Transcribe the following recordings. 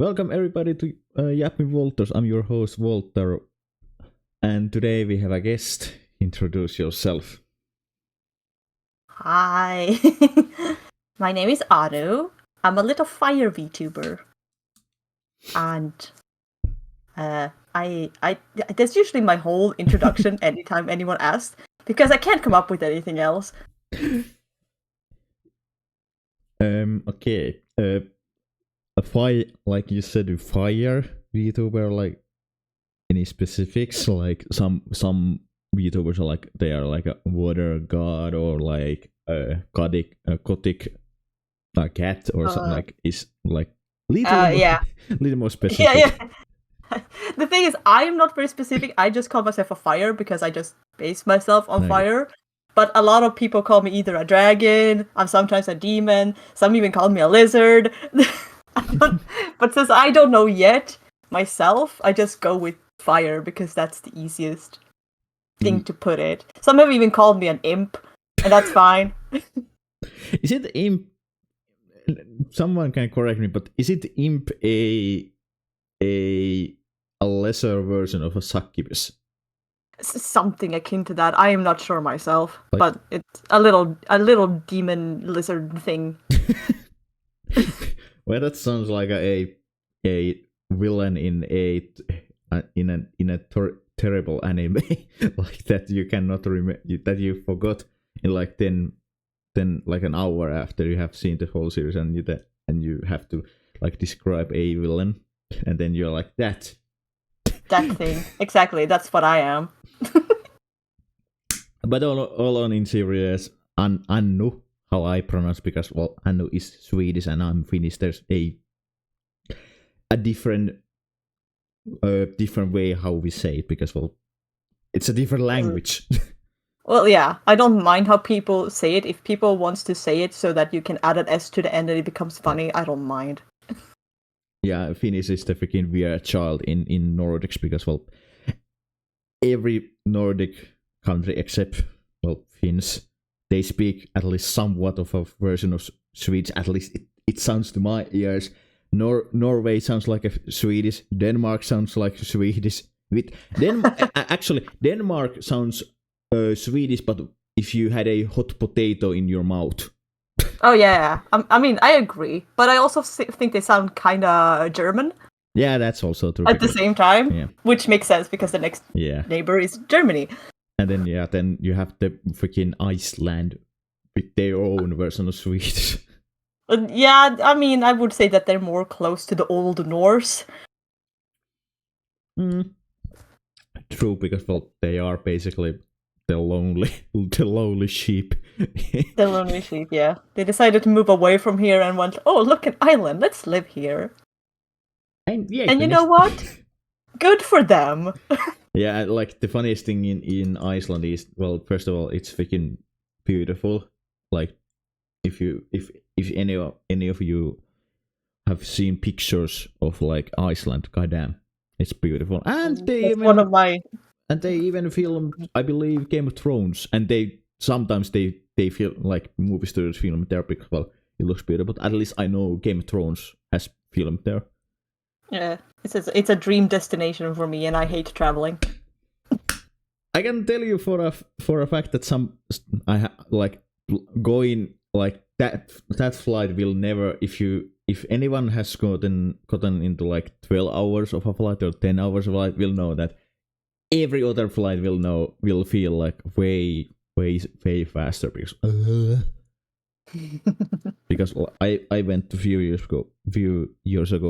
Welcome everybody to Yapping Walters. I'm your host Walter, and today we have a guest. Introduce yourself. Hi, my name is Annu. I'm a little fire VTuber, and I that's usually my whole introduction anytime anyone asks, because I can't come up with anything else. Okay. A fire, like you said, a fire VTuber. Like any specifics? Like some VTubers are like they are like a water god or like a gothic cat or something like is like little more specific. Yeah. The thing is, I am not very specific. I just call myself a fire because I just base myself on fire. But a lot of people call me either a dragon, I'm sometimes a demon, some even call me a lizard. But since I don't know yet myself, I just go with fire because that's the easiest thing to put it. Some have even called me an imp, and that's fine. Is it imp? Someone can correct me, but is it imp a lesser version of a succubus? Something akin to that. I am not sure myself, but it's a little demon lizard thing. Well, that sounds like a villain in a terrible anime like that you cannot remember, that you forgot in like 10 like an hour after you have seen the whole series, and you have to like describe a villain, and then you're like that thing. Exactly, that's what I am. But all on in serious, Annu, how I pronounce, because well, Annu is Swedish and I'm Finnish. There's a different way how we say it, because well, it's a different language. Well, yeah, I don't mind how people say it. If people wants to say it so that you can add an S to the end and it becomes funny, I don't mind. Yeah, Finnish is the freaking weird child in Nordics, because well, every Nordic country except well Finns, they speak at least somewhat of a version of Swedish. At least it sounds to my ears. Norway sounds like a Swedish. Denmark sounds like Swedish. With actually Denmark sounds Swedish, but if you had a hot potato in your mouth. Oh yeah, I mean I agree, but I also think they sound kind of German. Yeah, that's also true. At the same time, yeah. Which makes sense because the next neighbor is Germany. And then then you have the freaking Iceland with their own version of Swedish. Yeah, I mean, I would say that they're more close to the Old Norse. True, because well, they are basically the lonely sheep. The lonely sheep, yeah. They decided to move away from here and went, oh, look, an island, let's live here. And you know what? Good for them. Yeah, like the funniest thing in Iceland is, well, first of all, it's freaking beautiful. Like if any of you have seen pictures of like Iceland, goddamn, it's beautiful. And they even film, I believe, Game of Thrones, and they sometimes they feel like movie studios film there because well, it looks beautiful. But at least I know Game of Thrones has filmed there. Yeah, it's a dream destination for me, and I hate traveling. I can tell you for a fact that like going like that flight will never, if anyone has gotten into like 12 hours of a flight or 10 hours of a flight, will know that every other flight will feel like way faster because I went a few years ago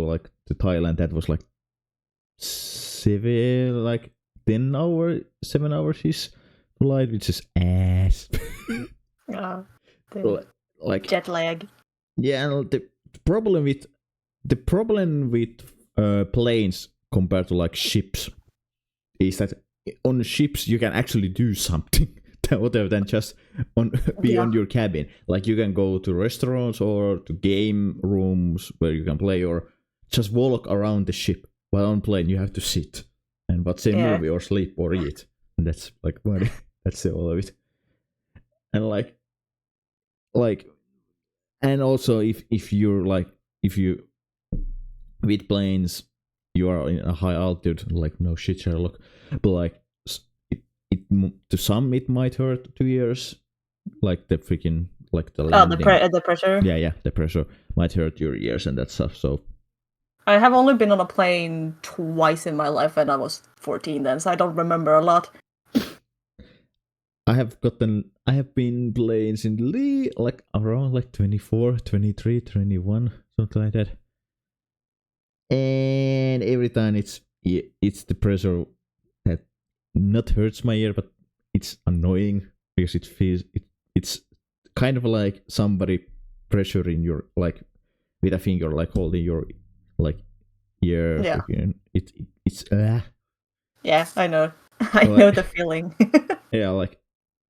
like to Thailand. That was like 7 hours is flight, which is ass. Like jet lag. Yeah, the problem with planes compared to like ships is that on ships you can actually do something other than just be on your cabin. Like you can go to restaurants or to game rooms where you can play, or just walk around the ship. While on plane you have to sit and watch a movie or sleep or eat. And that's like that's all of it. And like and also if you with planes, you are in a high altitude, like no shit, Sherlock. But like, to some it might hurt 2 years, like the freaking like the landing. The pressure. Yeah, the pressure might hurt your ears and that stuff. So I have only been on a plane twice in my life, and I was 14 then, so I don't remember a lot. I have been planes in like around like 24, 23, 21, something like that. And every time it's the pressure that not hurts my ear, but it's annoying because it feels it's kind of like somebody pressuring your like with a finger, like holding your like ear. Yeah. It's Yeah, I know. I know the feeling. Yeah, like,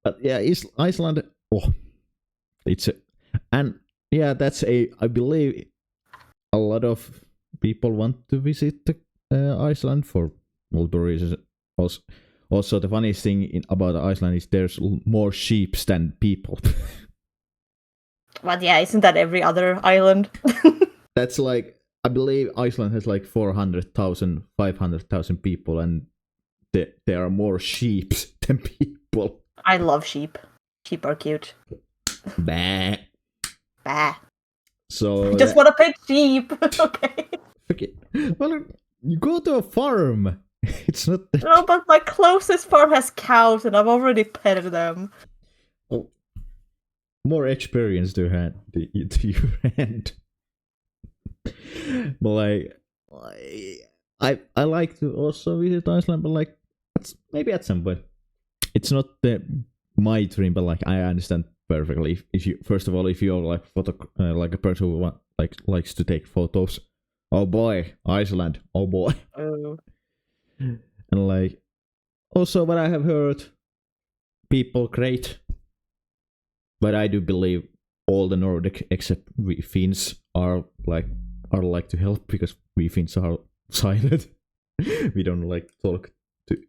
but yeah, Iceland. Oh, and yeah, I believe a lot of people want to visit Iceland for multiple reasons. Also, the funniest thing about Iceland is there's more sheep than people. But yeah, isn't that every other island? That's like, I believe Iceland has like 400,000, 500,000 people, and there are more sheep than people. I love sheep. Sheep are cute. Bah. Bah. So I just want to pet sheep. Okay. Well, you go to a farm. It's not that... No, but my closest farm has cows, and I've already petted them. Oh, more experience to your hand. But like, I like to also visit Iceland, but like, maybe at some point. It's not my dream, but like, I understand perfectly. If you, first of all, if you're like like a person who likes to take photos, oh boy, Iceland, oh boy. And like, also what I have heard, people great, but I do believe all the Nordic except we Finns are like to help, because we Finns are silent. We don't like to talk to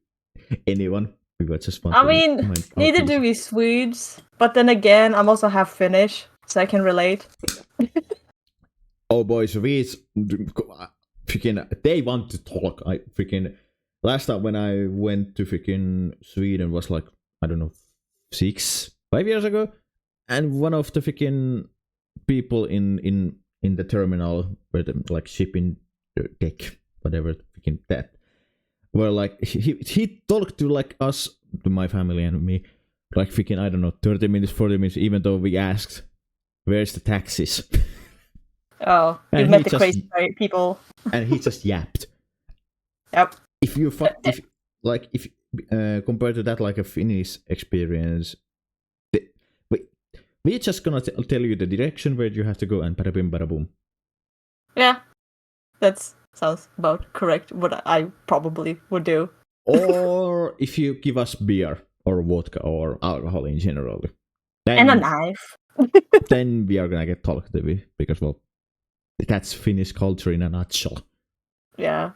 anyone. We just want. I mean, neither do we Swedes. But then again, I'm also half Finnish, so I can relate. Oh boy, Swedes, freaking, they want to talk. I freaking, last time when I went to freaking Sweden was like, I don't know, 5 years ago, and one of the freaking people in the terminal where the like shipping deck, whatever freaking that, were like, he talked to like us, to my family and me, like freaking, I don't know, 30 minutes, 40 minutes, even though we asked, where's the taxis? Oh, you met the crazy people. And he just yapped. Yep. If compared to that, like a Finnish experience, we're just gonna tell you the direction where you have to go, and bada bim bada boom. Yeah, that sounds about correct. What I probably would do. Or if you give us beer or vodka or alcohol in general, then, and a knife, then we are gonna get talked to, because well, that's Finnish culture in a nutshell. Yeah,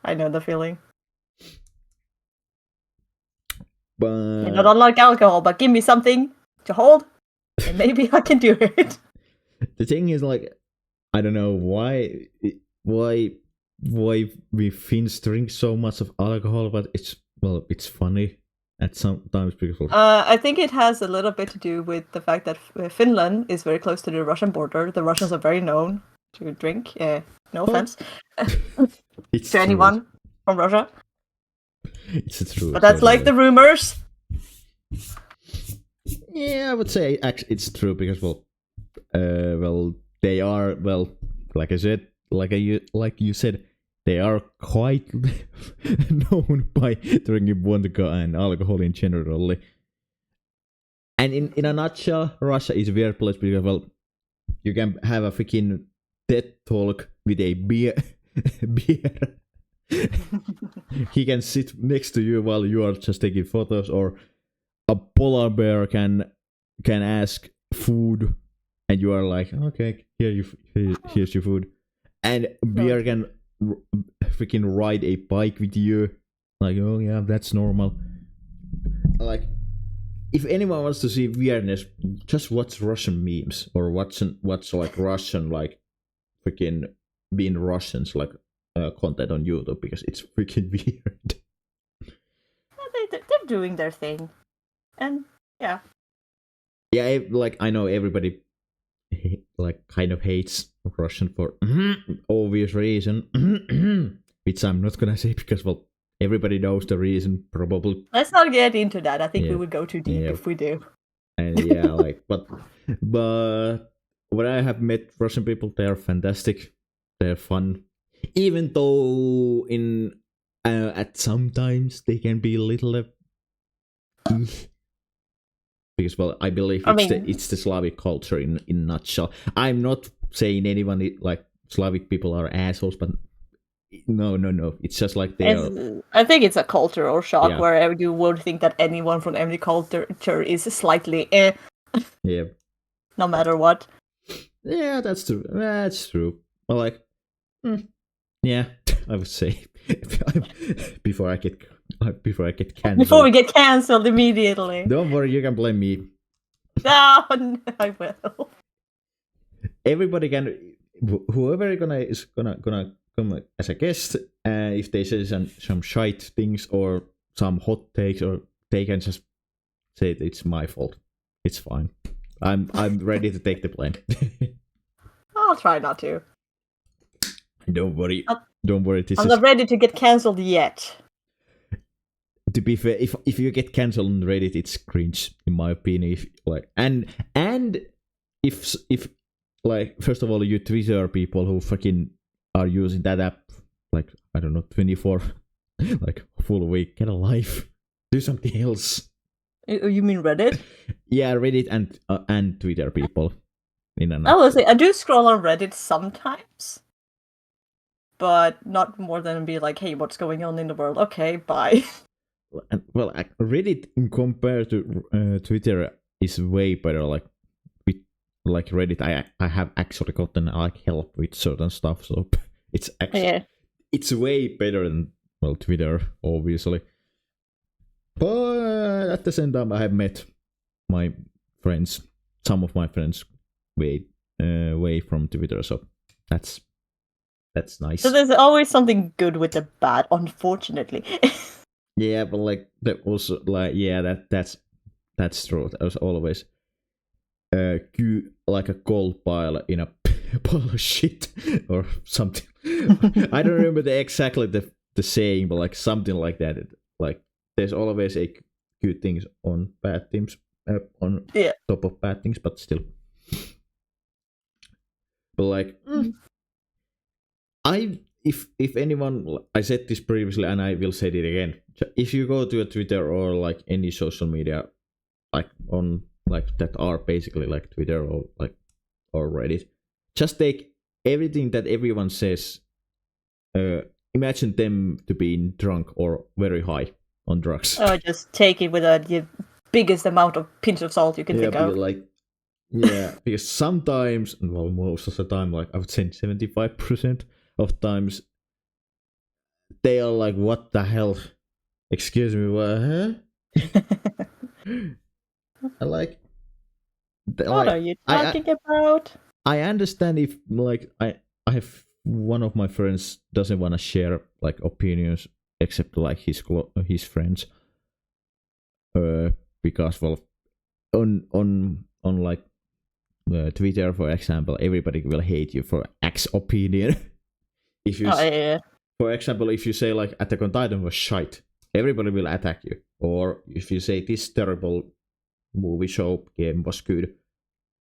I know the feeling. But I don't like alcohol, but give me something to hold, and maybe I can do it. The thing is, like, I don't know why we Finns drink so much of alcohol, but it's funny at some times because I think it has a little bit to do with the fact that Finland is very close to the Russian border. The Russians are very known to drink. No offense it's to anyone from Russia. It's true. But that's like the rumors. Yeah, I would say actually it's true because they are, like I said, like you said, they are quite known by drinking vodka and alcohol in general. And in a nutshell, Russia is a weird place because you can have a freaking TED talk with a beer. He can sit next to you while you are just taking photos, or a polar bear can ask food, and you are like, okay, here's your food. And bear can freaking ride a bike with you, like, oh yeah, that's normal. Like, if anyone wants to see weirdness, just watch Russian memes or watch like Russian like freaking being Russians like content on YouTube because it's freaking weird. They're doing their thing, and yeah. Yeah, like I know everybody like kind of hates Russian for obvious reason, which I'm not gonna say because well everybody knows the reason probably. Let's not get into that. I think we would go too deep if we do. And yeah, like but when I have met Russian people, they are fantastic. They're fun, even though in at sometimes they can be a little. Because well, I believe it's the Slavic culture in nutshell. I'm not saying anyone like Slavic people are assholes, but no. It's just like they are. I think it's a cultural shock where you would think that anyone from any culture is slightly Yeah. No matter what. Yeah, that's true. That's true. Well, like, yeah, I would say before I get cancelled. Before we get cancelled immediately. Don't worry, you can blame me. No, I will. Everybody can, whoever is gonna come as a guest, if they say some shite things or some hot takes, or they can just say it's my fault. It's fine. I'm ready to take the blame. I'll try not to. Don't worry. Don't worry. I'm not ready to get cancelled yet. To be fair, if you get cancelled on Reddit, it's cringe in my opinion. If like and if like first of all, you Twitter people who fucking are using that app like I don't know 24 like full week, get a life, do something else. You mean Reddit? Yeah, Reddit and Twitter people. I will say I do scroll on Reddit sometimes, but not more than be like, "Hey, what's going on in the world?" Okay, bye. Well, Reddit compared to Twitter is way better. Like with Reddit, I have actually gotten like help with certain stuff, so it's actually it's way better than Twitter, obviously. But at the same time, I have met my friends, some of my friends, way from Twitter, so that's nice. So there's always something good with the bad, unfortunately. Yeah, but like that also like that's true. That was always like a gold pile in a pile of shit or something. I don't remember exactly the saying, but like something like that. Like there's always a good things on bad things on top of bad things, but still. But like if anyone, I said this previously and I will say it again. If you go to a Twitter or like any social media, like on like that are basically like Twitter or Reddit, just take everything that everyone says. Imagine them to be drunk or very high on drugs. Oh, just take it with the biggest amount of pinch of salt you can think of. Because sometimes, most of the time, like I would say 75% of times, they are like, "What the hell? Excuse me, what? Huh?" What are you talking about? I understand if like I have one of my friends doesn't want to share like opinions except like his friends, because on like Twitter, for example, everybody will hate you for X opinion. If you, for example, if you say like Attack on Titan was shite, everybody will attack you. Or if you say this terrible movie show game was good,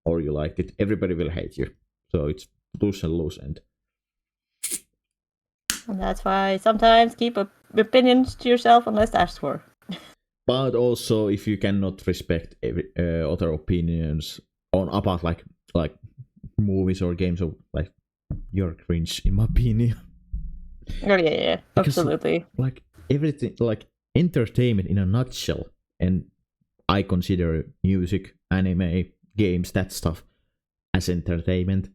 or you liked it, everybody will hate you. So it's lose and lose end. And that's why sometimes keep opinions to yourself unless asked for. But also, if you cannot respect other opinions about like movies or games, or like you're cringe in my opinion. Oh yeah, absolutely. Like everything, like entertainment in a nutshell, and I consider music, anime, games, that stuff as entertainment.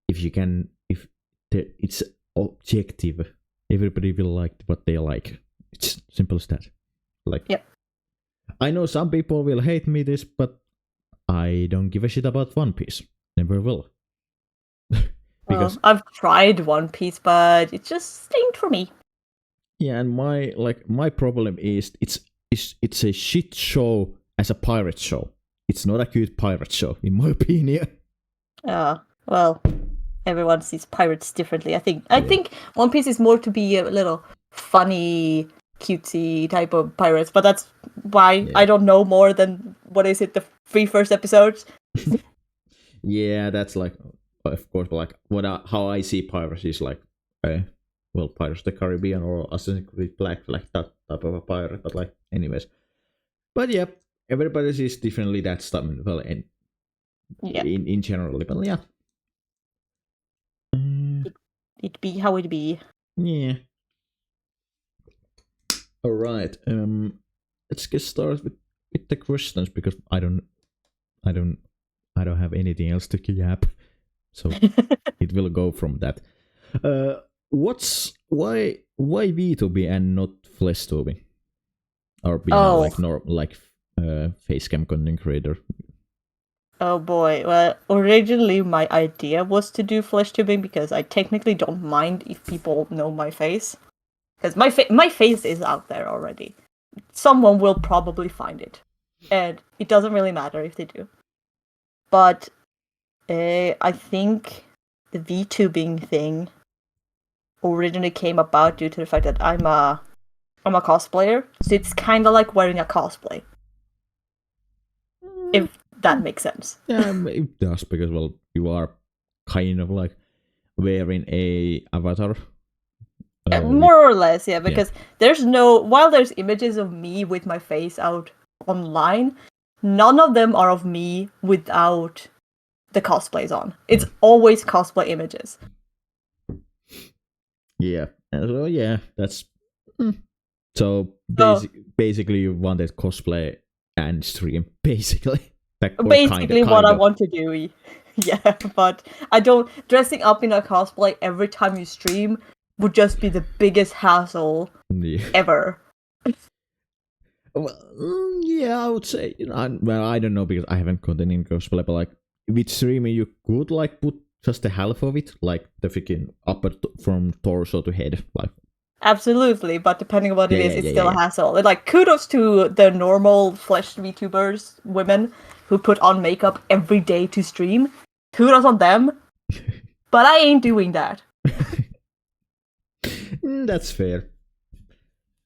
If it's objective, everybody will like what they like. It's simple as that. Like, I know some people will hate me this, but I don't give a shit about One Piece. Never will. Because I've tried One Piece, but it just ain't for me. yeah, and my problem is it's a shit show as a pirate show. It's not a good pirate show, in my opinion. Well, everyone sees pirates differently. I think One Piece is more to be a little funny, cutesy type of pirates, but that's why I don't know more than what is it, the 3 first episodes. Yeah, that's like, of course, like how I see piracy is like, well, Pirates of the Caribbean or Assassin's Creed Black Flag, that type of a pirate. But like, anyways, but yeah, everybody sees differently that stuff. Well, and in general, but yeah, it be how it be. Yeah. All right. Let's get started with the questions because I don't have anything else to yap, so it will go from that. Why VTubing and not Fleshtubing? Or being like facecam content creator? Oh boy. Well, originally my idea was to do Fleshtubing because I technically don't mind if people know my face. Because my face is out there already. Someone will probably find it. And it doesn't really matter if they do. But I think the VTubing thing originally came about due to the fact that I'm a cosplayer. So it's kind of like wearing a cosplay. If that makes sense. Yeah, it does, because, well, you are kind of like wearing a avatar. More or less, yeah, because while there's images of me with my face out online, none of them are of me without the cosplays on. It's always cosplay images. Yeah, so yeah, that's so basically you wanted cosplay and stream, basically. Basically what I want to do. Yeah, but I don't. Dressing up in a cosplay every time you stream would just be the biggest hassle ever. Well, yeah, I would say. I don't know because I haven't gotten in cosplay, but like with streaming, you could like put just the half of it, like the freaking upper from torso to head, like. Absolutely, but depending on what it is, it's still a hassle. And, like, kudos to the normal flesh VTubers, women, who put on makeup every day to stream. Kudos on them. But I ain't doing that. That's fair.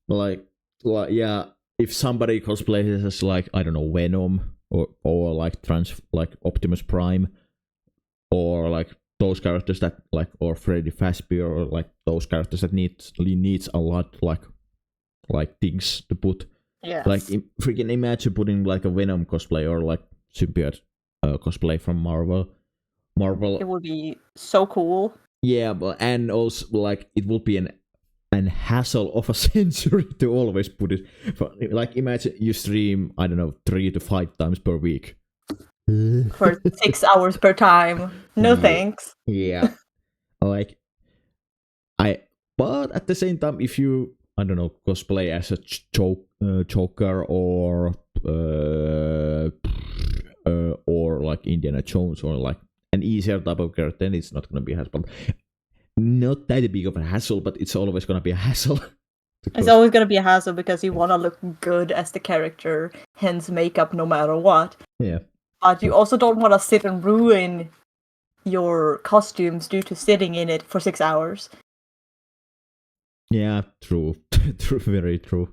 Like, yeah, if somebody cosplays as, like, I don't know, Venom or like Optimus Prime, or like those characters that like, or Freddy Fazbear, or like those characters that needs a lot like things to put. Yeah. Like freaking imagine putting like a Venom cosplay or like symbiote cosplay from Marvel. It would be so cool. Yeah, but and also like it would be an hassle of a century to always put it. Like imagine you stream, I don't know, 3 to 5 times per week. For 6 hours per time. No thanks. Yeah. Like but at the same time, if you, I don't know, cosplay as a Joker or like Indiana Jones or like an easier type of character, then it's not gonna be a hassle. Not that big of a hassle, but it's always gonna be a hassle. It's always gonna be a hassle because you wanna look good as the character, hence makeup no matter what. Yeah. But you also don't want to sit and ruin your costumes due to sitting in it for 6 hours. Yeah, true. True, very true.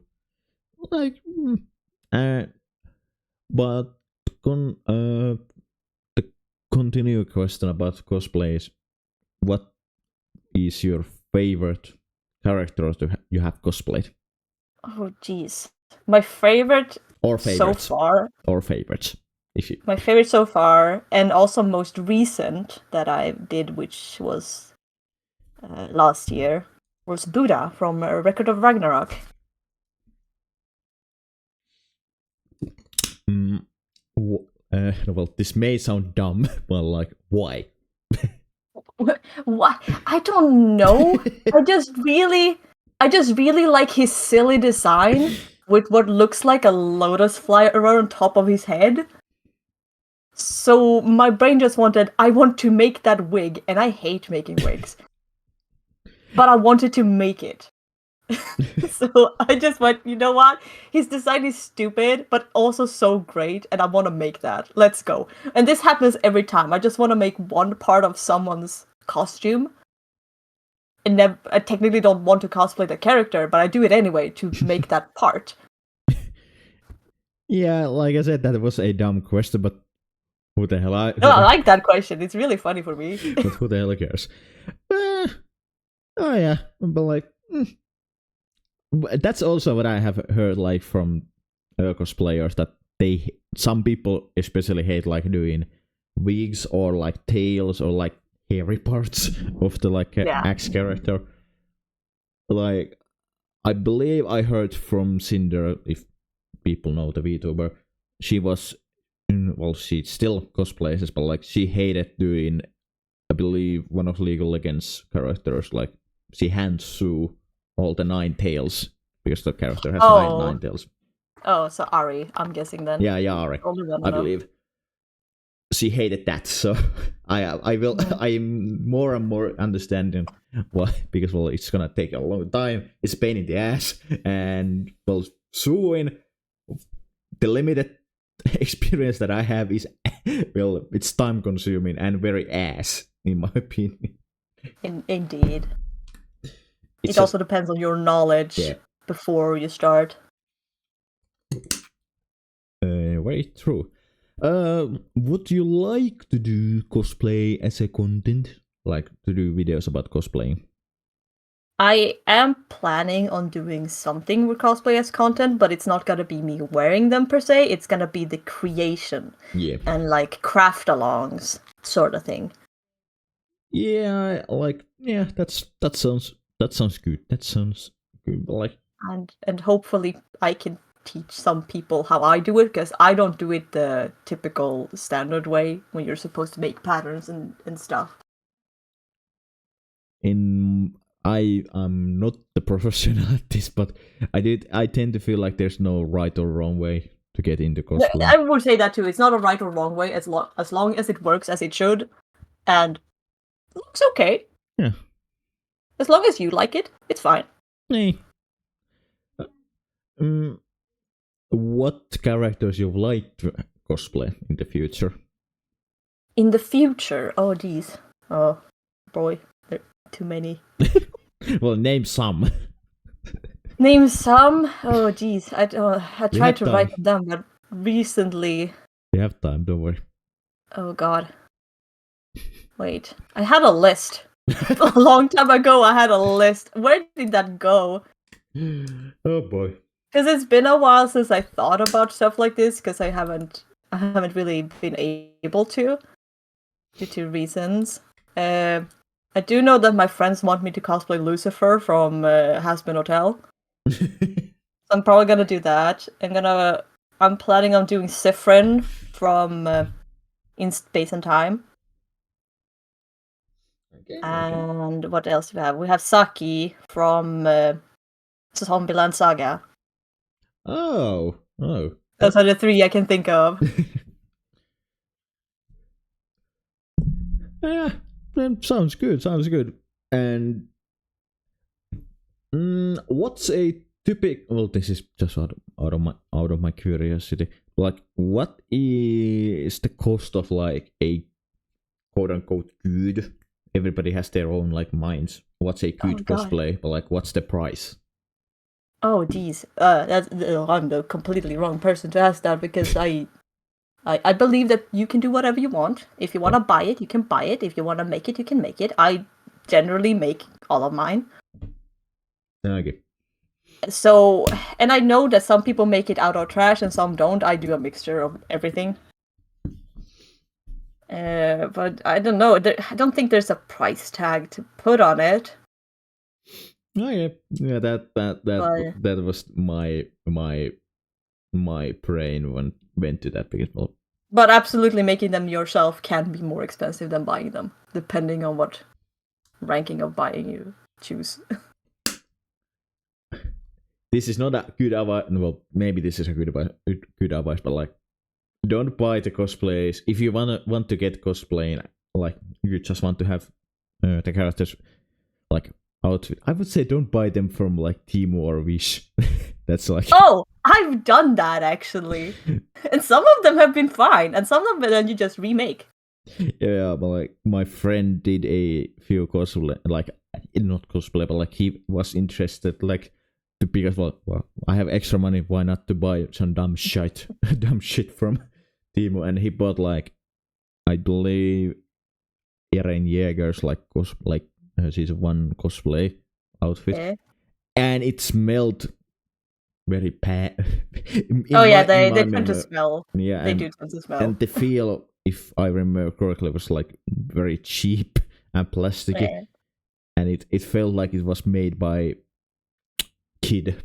Like, but the continued question about cosplays, what is your favorite character you have cosplayed? Oh, jeez. My favorite or favorites so far. Or favorites. My favorite so far, and also most recent that I did, which was last year, was Buddha from Record of Ragnarok. Well, this may sound dumb, but like, why? What? I don't know. I just really like his silly design with what looks like a lotus fly around on top of his head. So my brain just wanted, I want to make that wig, and I hate making wigs. But I wanted to make it. So I just went, you know what? His design is stupid, but also so great, and I want to make that. Let's go. And this happens every time. I just want to make one part of someone's costume. And I technically don't want to cosplay the character, but I do it anyway to make that part. Yeah, like I said, that was a dumb question, but who the hell No, I like that question. It's really funny for me. But who the hell cares? Oh yeah, but like that's also what I have heard like from cosplayers, that some people especially hate like doing wigs or like tails or like hairy parts of the like axe character. Like I believe I heard from Cinder, if people know the VTuber, she was she still cosplays, but like she hated doing, I believe, one of League of Legends characters, like she hand sew all the 9 tails because the character has nine tails. Oh, so Ari, I'm guessing then. Yeah, Ari, I believe. She hated that, so I'm more and more understanding why, because well, it's gonna take a long time, it's a pain in the ass, and well, sewing, the limited experience that I have is well, it's time consuming and very ass, in my opinion. Indeed. It also depends on your knowledge before you start. Very true. Would you like to do cosplay as a content? Like to do videos about cosplaying? I am planning on doing something with cosplay as content, but it's not gonna be me wearing them per se. It's gonna be the creation. Yeah. And like craft alongs sort of thing. Yeah, that sounds good. That sounds good. Like and hopefully I can teach some people how I do it, because I don't do it the typical standard way when you're supposed to make patterns and stuff. I'm not the professional at this, but I tend to feel like there's no right or wrong way to get into cosplay. I would say that too. It's not a right or wrong way, as long as it works as it should, and it looks okay. Yeah. As long as you like it, it's fine. Hey. What characters you'd like to cosplay in the future? In the future? Oh, geez. Oh, boy. There are too many. Well, name some. Name some? Oh, geez. I tried to write them down, but recently... You have time, don't worry. Oh, God. Wait. I had a list. A long time ago, I had a list. Where did that go? Oh, boy. Because it's been a while since I thought about stuff like this, because I haven't really been able to, due to reasons. I do know that my friends want me to cosplay Lucifer from Hazbin Hotel. So I'm probably gonna do that. I'm planning on doing Sifrin from In Space and Time. Okay, and what else do we have? We have Saki from Zombieland Saga. Oh. Those are the 3 I can think of. Yeah, sounds good. And what's a typical? Well, this is just out of my curiosity. Like, what is the cost of like a quote unquote good? Everybody has their own like minds. What's a good cosplay? But like, what's the price? Oh, geez. I'm the completely wrong person to ask that, because I believe that you can do whatever you want. If you want to buy it, you can buy it. If you want to make it, you can make it. I generally make all of mine. Okay. So, and I know that some people make it out of trash and some don't. I do a mixture of everything. But I don't know. I don't think there's a price tag to put on it. Oh yeah. That was my brain went to that, because well. But absolutely, making them yourself can be more expensive than buying them, depending on what ranking of buying you choose. This is not a good advice. Well, maybe this is a good advice, but like, don't buy the cosplays if you want to get cosplay. Like you just want to have the characters like outfit. I would say don't buy them from like Temu or Wish. That's like Oh, I've done that actually, and some of them have been fine, and some of them then you just remake. Yeah, but like my friend did a few cosplay, like not cosplay, but like he was interested, like because well, I have extra money, why not to buy some dumb shit from Temu, and he bought like I believe Eren Jaeger's like season 1 cosplay outfit, Yeah. and it smelled very bad. They tend to smell. Yeah, they do tend to smell. And the feel, if I remember correctly, was like very cheap and plasticky, Yeah. and it felt like it was made by kid.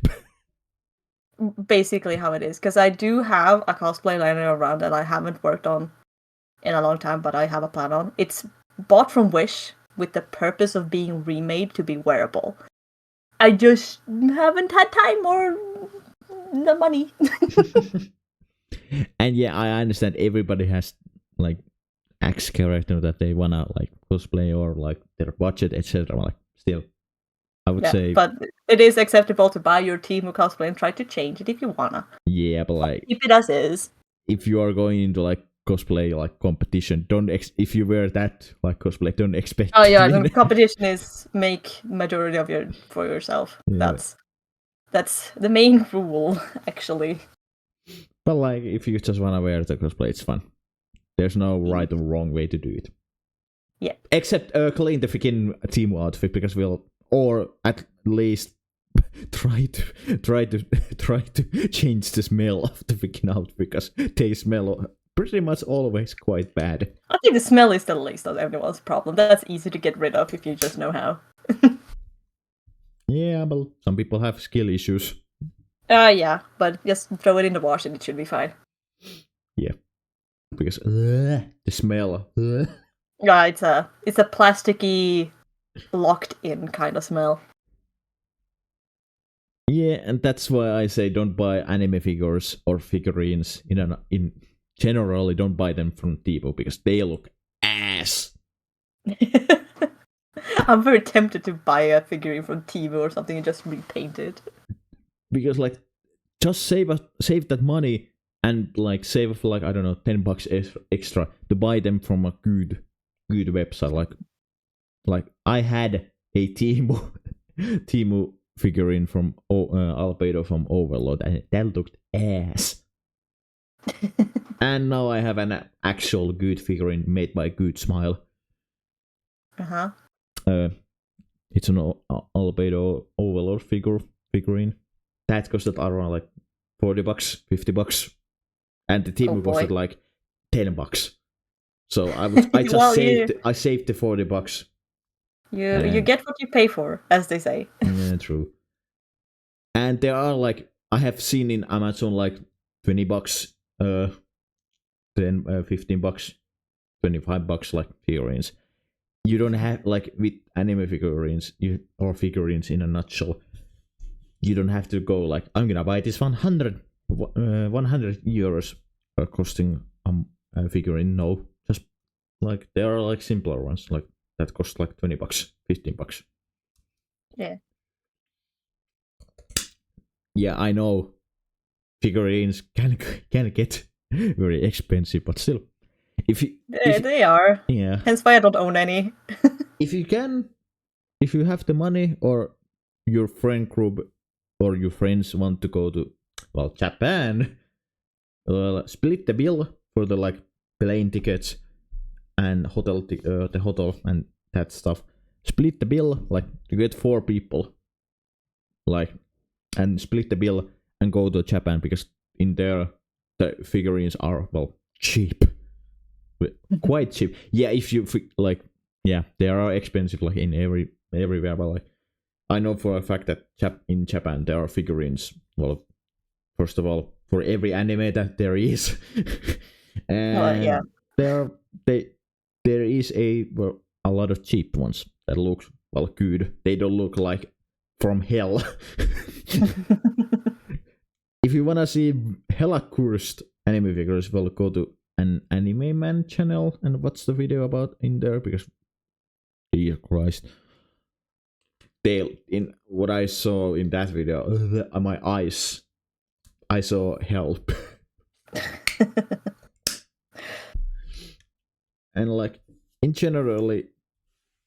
Basically how it is, because I do have a cosplay liner around that I haven't worked on in a long time, but I have a plan on. It's bought from Wish with the purpose of being remade to be wearable. I just haven't had time or the money. And yeah, I understand everybody has like X character that they wanna like cosplay or like their budget, etc. Like still, I would say, but it is acceptable to buy your Temu cosplay and try to change it if you wanna. Yeah, but like keep it as is. If you are going into like cosplay like competition, if you wear that like cosplay, don't expect. Oh yeah, the competition is make majority of for yourself. Yeah. That's the main rule, actually. But like, if you just wanna wear the cosplay, it's fun. There's no right or wrong way to do it. Yeah. Except clean the freaking Temu outfit, because or at least try to change the smell of the freaking outfit, because they smell pretty much always quite bad. I think the smell is the least of everyone's problem. That's easy to get rid of if you just know how. Yeah, but some people have skill issues. Yeah, but just throw it in the wash and it should be fine. Yeah, because the smell. Yeah, it's a plasticky, locked in kind of smell. Yeah, and that's why I say don't buy anime figures or figurines in generally. Don't buy them from Temu because they look ass. I'm very tempted to buy a figurine from Temu or something and just repaint it. Because like, just save that money and like save like I don't know $10 extra to buy them from a good website. Like I had a Temu figurine from Albedo from Overlord, and that looked ass. And now I have an actual good figurine made by Good Smile. It's an Albedo Overlord figurine that costed around like $40, $50, and the Temu costed like $10. So I saved the $40. You get what you pay for, as they say. Yeah, true. And there are like, I have seen in Amazon like $20, $10, $15, $25 like figurines. You don't have like with anime figurines or figurines in a nutshell. You don't have to go like, I'm gonna buy this 100 euros costing a figurine. No, just like there are like simpler ones like that cost like $20, $15. Yeah. Yeah, I know figurines can get very expensive, but still, they are. Yeah. Hence why I don't own any. If you have the money, or your friend group or your friends want to go to Japan, split the bill for the like plane tickets and the hotel and that stuff. Split the bill, like you get 4 people, like, and split the bill and go to Japan, because in there the figurines are cheap, quite cheap. Yeah, if you like, yeah, they are expensive like in everywhere, but like I know for a fact that in Japan there are figurines. Well, first of all, for every anime that there is, and yeah, there is a lot of cheap ones that look good. They don't look like from hell. If you wanna see hella cursed anime figures, well, go to an Anime Man channel and watch the video about in there, because dear Christ, in what I saw in that video, my eyes, I saw help. And like in generally,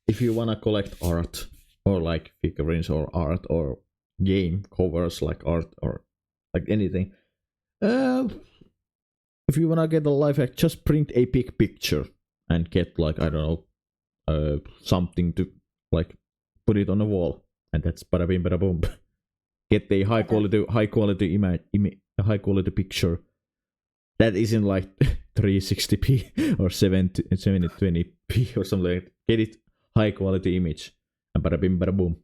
if you wanna collect art or like figurines or art or game covers, like art or like anything, if you wanna get a life hack, just print a big picture and get like, I don't know, something to like put it on the wall, and that's bada bing bada boom. Get a high quality image, a high quality picture that isn't like 360p or 720p or something like that. Get it high quality image and bada bing bada boom.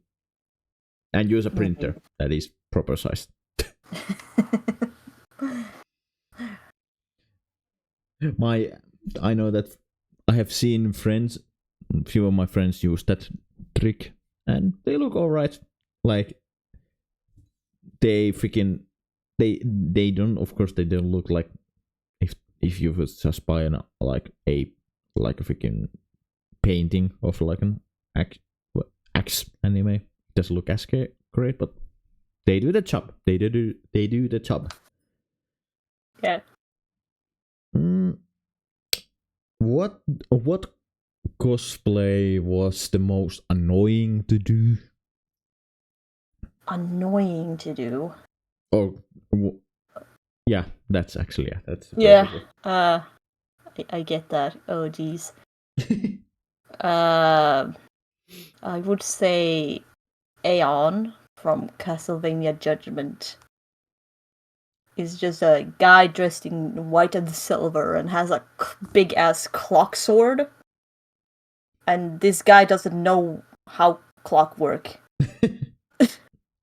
And use a printer that is proper sized. I know that I have seen few of my friends use that trick, and they look alright. Like they don't, of course, they don't look like if you would just buy a freaking painting of like an axe anime. It doesn't look as great, but they do the job. They do the job. Yeah. What cosplay was the most annoying to do? Annoying to do. Oh, yeah, that's actually that's. Yeah. I get that. Oh, geez. I would say Aeon from Castlevania Judgment is just a guy dressed in white and silver and has a big ass clock sword. And this guy doesn't know how clock work.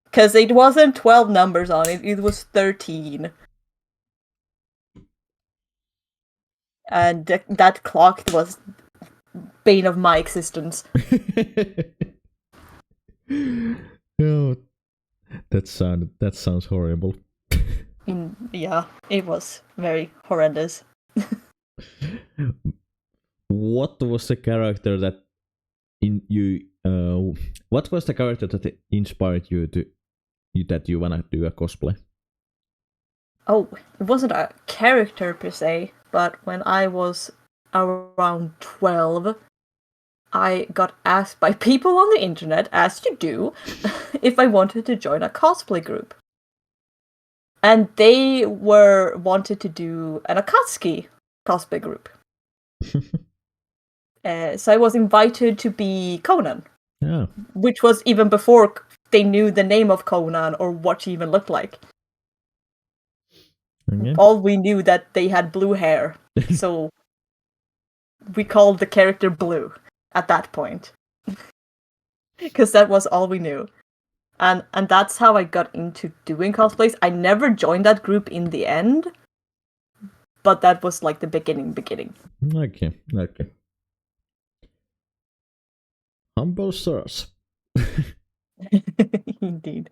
Because it wasn't 12 numbers on it, it was 13. And that clock was bane of my existence. Oh, that sounds horrible. Yeah, it was very horrendous. What was the character that what was the character that inspired you that you wanna do a cosplay? Oh, it wasn't a character per se, but when I was around 12, I got asked by people on the internet, as you do, if I wanted to join a cosplay group. And they wanted to do an Akatsuki cosplay group. So I was invited to be Conan. Yeah. Which was even before they knew the name of Conan or what he even looked like. Okay. All we knew that they had blue hair. So we called the character Blue at that point. Because that was all we knew. And that's how I got into doing cosplays. I never joined that group in the end. But that was like the beginning. Okay. Humble source. Indeed.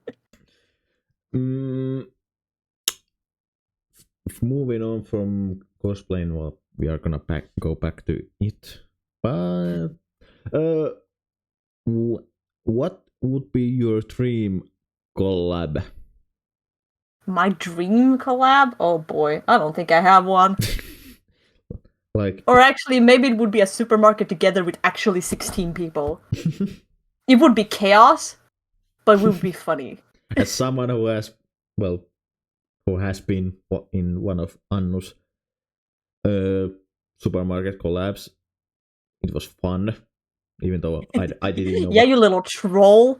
Moving on from cosplaying, well, we are gonna go back to it. But what would be your dream collab? My dream collab? Oh boy, I don't think I have one. Or actually, maybe it would be a supermarket together with actually 16 people. It would be chaos, but it would be funny. As someone who has been in one of Annu's supermarket collabs, it was fun, even though I didn't know. Yeah, you little troll.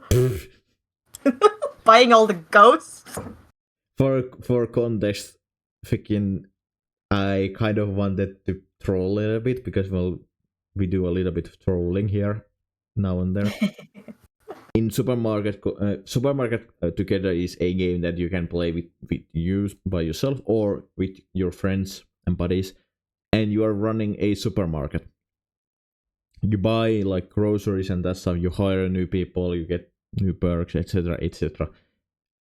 Buying all the ghosts. For context, I kind of wanted to troll a little bit, because we do a little bit of trolling here now and then. In supermarket together is a game that you can play with you by yourself or with your friends and buddies, and you are running a supermarket. You buy like groceries and that stuff. You hire new people. You get new perks, etc., etc.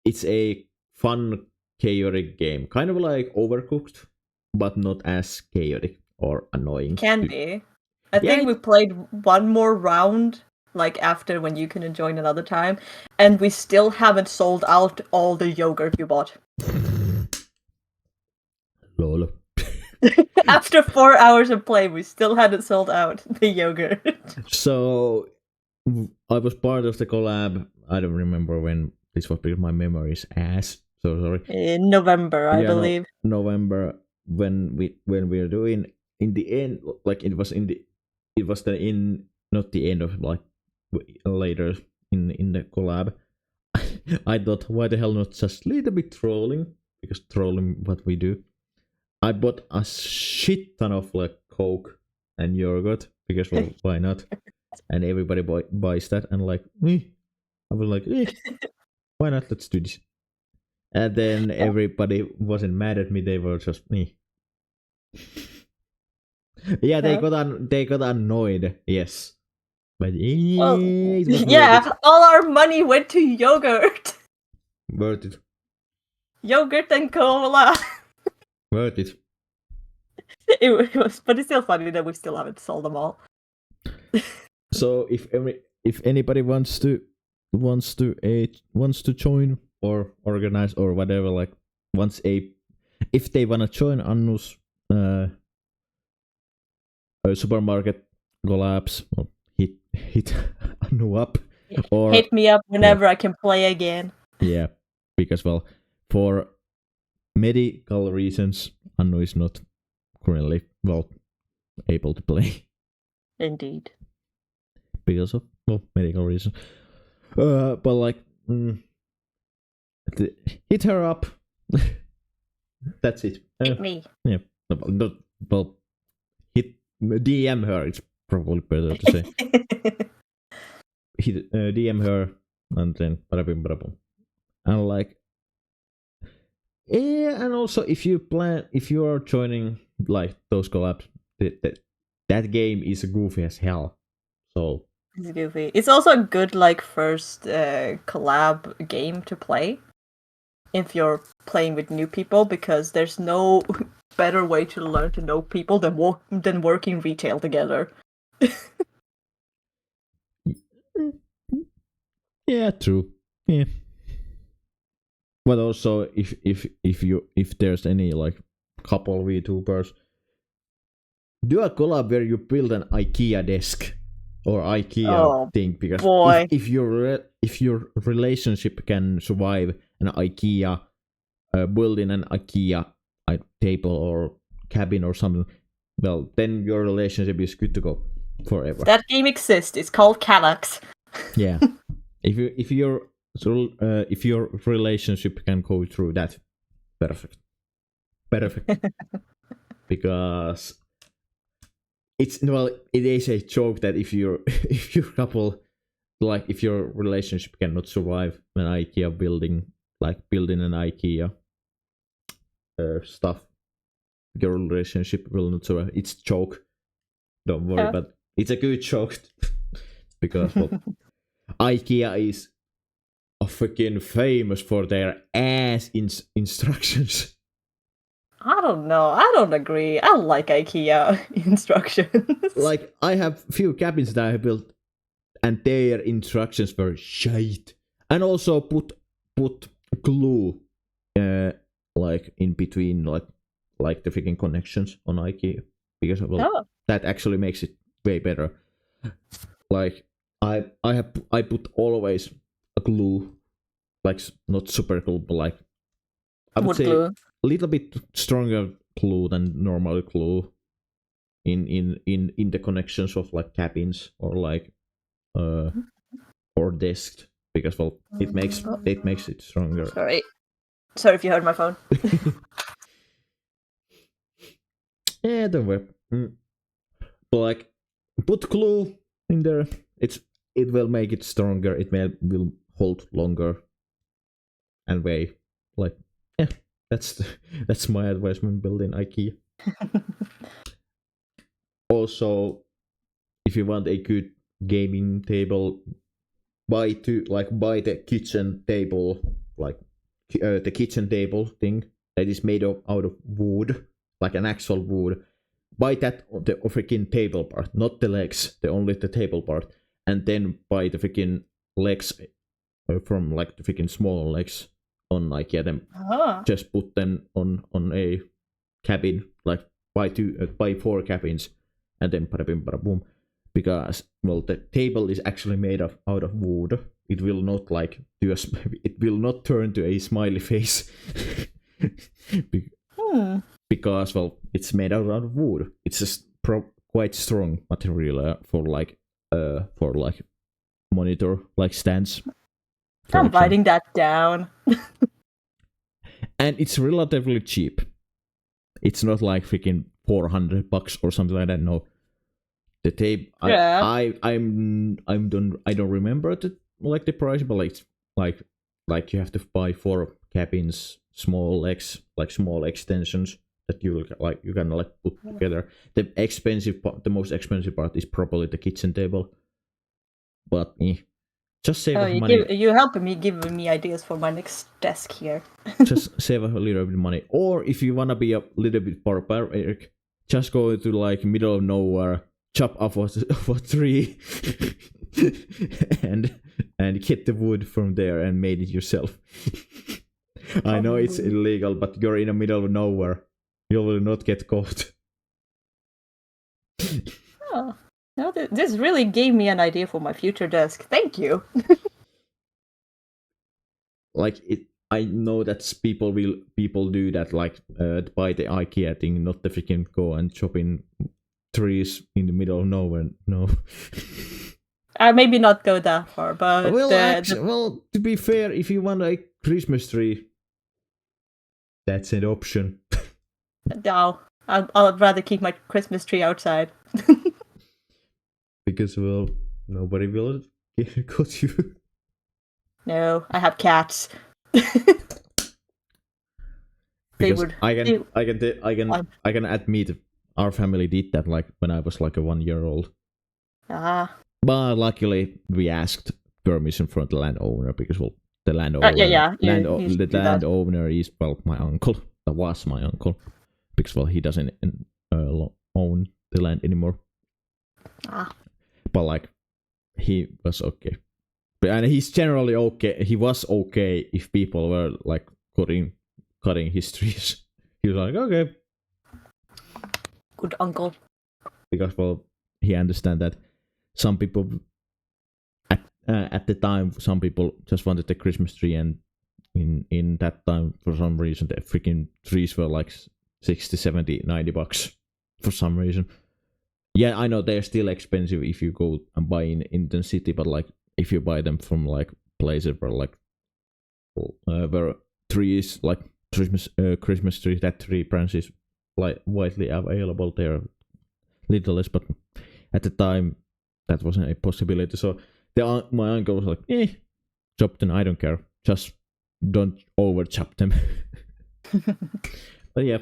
It's a fun, chaotic game, kind of like Overcooked, but not as chaotic or annoying. Can be. I think we played one more round, like after when you couldn't join another time, and we still haven't sold out all the yogurt you bought. Lol. After 4 hours of play, we still hadn't sold out the yogurt. So I was part of the collab. I don't remember when this was because my memory is ass. So sorry. In November, I believe. November when we were doing in the end, like it was not the end of like later in the collab. I thought, why the hell not just a little bit trolling, because trolling what we do. I bought a shit ton of like Coke and yogurt because well, why not? And everybody buys that and like I was like why not? Let's do this. And then everybody wasn't mad at me. They were just me. Yeah, they got annoyed. Yes, but all our money went to yogurt. Worth it. Yogurt and cola. Worth it. It was, but it's still funny that we still haven't sold them all. So if anybody wants to join or organize or whatever, like if they wanna join Annu's supermarket collabs, well, hit Annu up or hit me up whenever I can play again. Yeah, because well, for medical reasons, Annu is not currently able to play. Indeed. Because of medical reasons. But like hit her up. That's it. Hit me. Yeah. Well, hit DM her. It's probably better to say. Hit DM her and then and like and also if you are joining like those collabs, that game is goofy as hell. So it's goofy. It's also a good like first collab game to play if you're playing with new people, because there's no better way to learn to know people than working retail together. Yeah, true. Yeah. But also if there's any like couple VTubers, do a collab where you build an IKEA desk or IKEA thing, because if your relationship can survive an IKEA building an IKEA table or cabin or something, well then your relationship is good to go forever. That game exists. It's called Canucks. Yeah. If your relationship can go through that, perfect. Because it is a joke that if your couple, like if your relationship cannot survive an IKEA building, like building an IKEA stuff, your relationship will not survive. It's a joke. Don't worry, but it's a good joke because IKEA is freaking famous for their ass instructions. I don't know. I don't agree. I like IKEA instructions. Like, I have few cabins that I have built, and their instructions were shite. And also put glue, like in between, like the freaking connections on IKEA, because that actually makes it way better. Like, I put always a glue, like not super glue, but like I would say a little bit stronger glue than normal glue in the connections of like cabins or like or desks, because it makes it stronger. Sorry if you heard my phone. Yeah, don't worry. But like, put glue in there. It will make it stronger. It will hold longer and weigh. Like, yeah, that's my advice when building IKEA. Also, if you want a good gaming table, buy the kitchen table, like the kitchen table thing that is made out of wood, like an actual wood. Buy that the freaking table part, not the legs, only the table part, and then buy the freaking legs from like the freaking small legs on IKEA. Then just put them on a cabin, like buy 4 cabins, and then bada bim bada boom. Because well, the table is actually made out of wood. It will not like it will not turn to a smiley face. Because well, it's made out of wood. It's just quite strong material for like monitor like stands. I'm writing that down. And it's relatively cheap. It's not like freaking $400 or something like that. No, the tape. Yeah. I don't remember the price, but like you have to buy 4 cabins, small legs, like small extensions that you can like put together. The most expensive part is probably the kitchen table. But just save money. You're helping me, giving me ideas for my next desk here. Just save a little bit of money. Or if you wanna be a little bit barbaric, just go to like middle of nowhere, chop off a tree, and get the wood from there and made it yourself. I know it's illegal, but you're in the middle of nowhere. You will not get caught. Oh, no, this really gave me an idea for my future desk. Thank you. Like it, I know that people do that, like buy the IKEA thing, not the freaking go and chop in trees in the middle of nowhere. No. Maybe not go that far, but well, to be fair, if you want a Christmas tree, that's an option. No, I'd rather keep my Christmas tree outside. Because well, nobody will cut you. No, I have cats. Because I can admit our family did that like when I was like a 1 year old. But luckily we asked permission from the landowner because well the landowner the landowner is well my uncle. That was my uncle because well he doesn't own the land anymore. But like he was okay. And he's generally okay. He was okay if people were like cutting his trees. He was like, okay. Good uncle. Because well, he understand that some people at the time, some people just wanted the Christmas tree, and in that time for some reason the freaking trees were like 60, 70, $90 for some reason. Yeah, I know they're still expensive if you go and buy in the city, but like if you buy them from like places where like where trees like Christmas tree, that tree branch is like widely available, they're little less, but at the time that wasn't a possibility. So my uncle was like, chop them, I don't care, just don't over chop them. But yeah,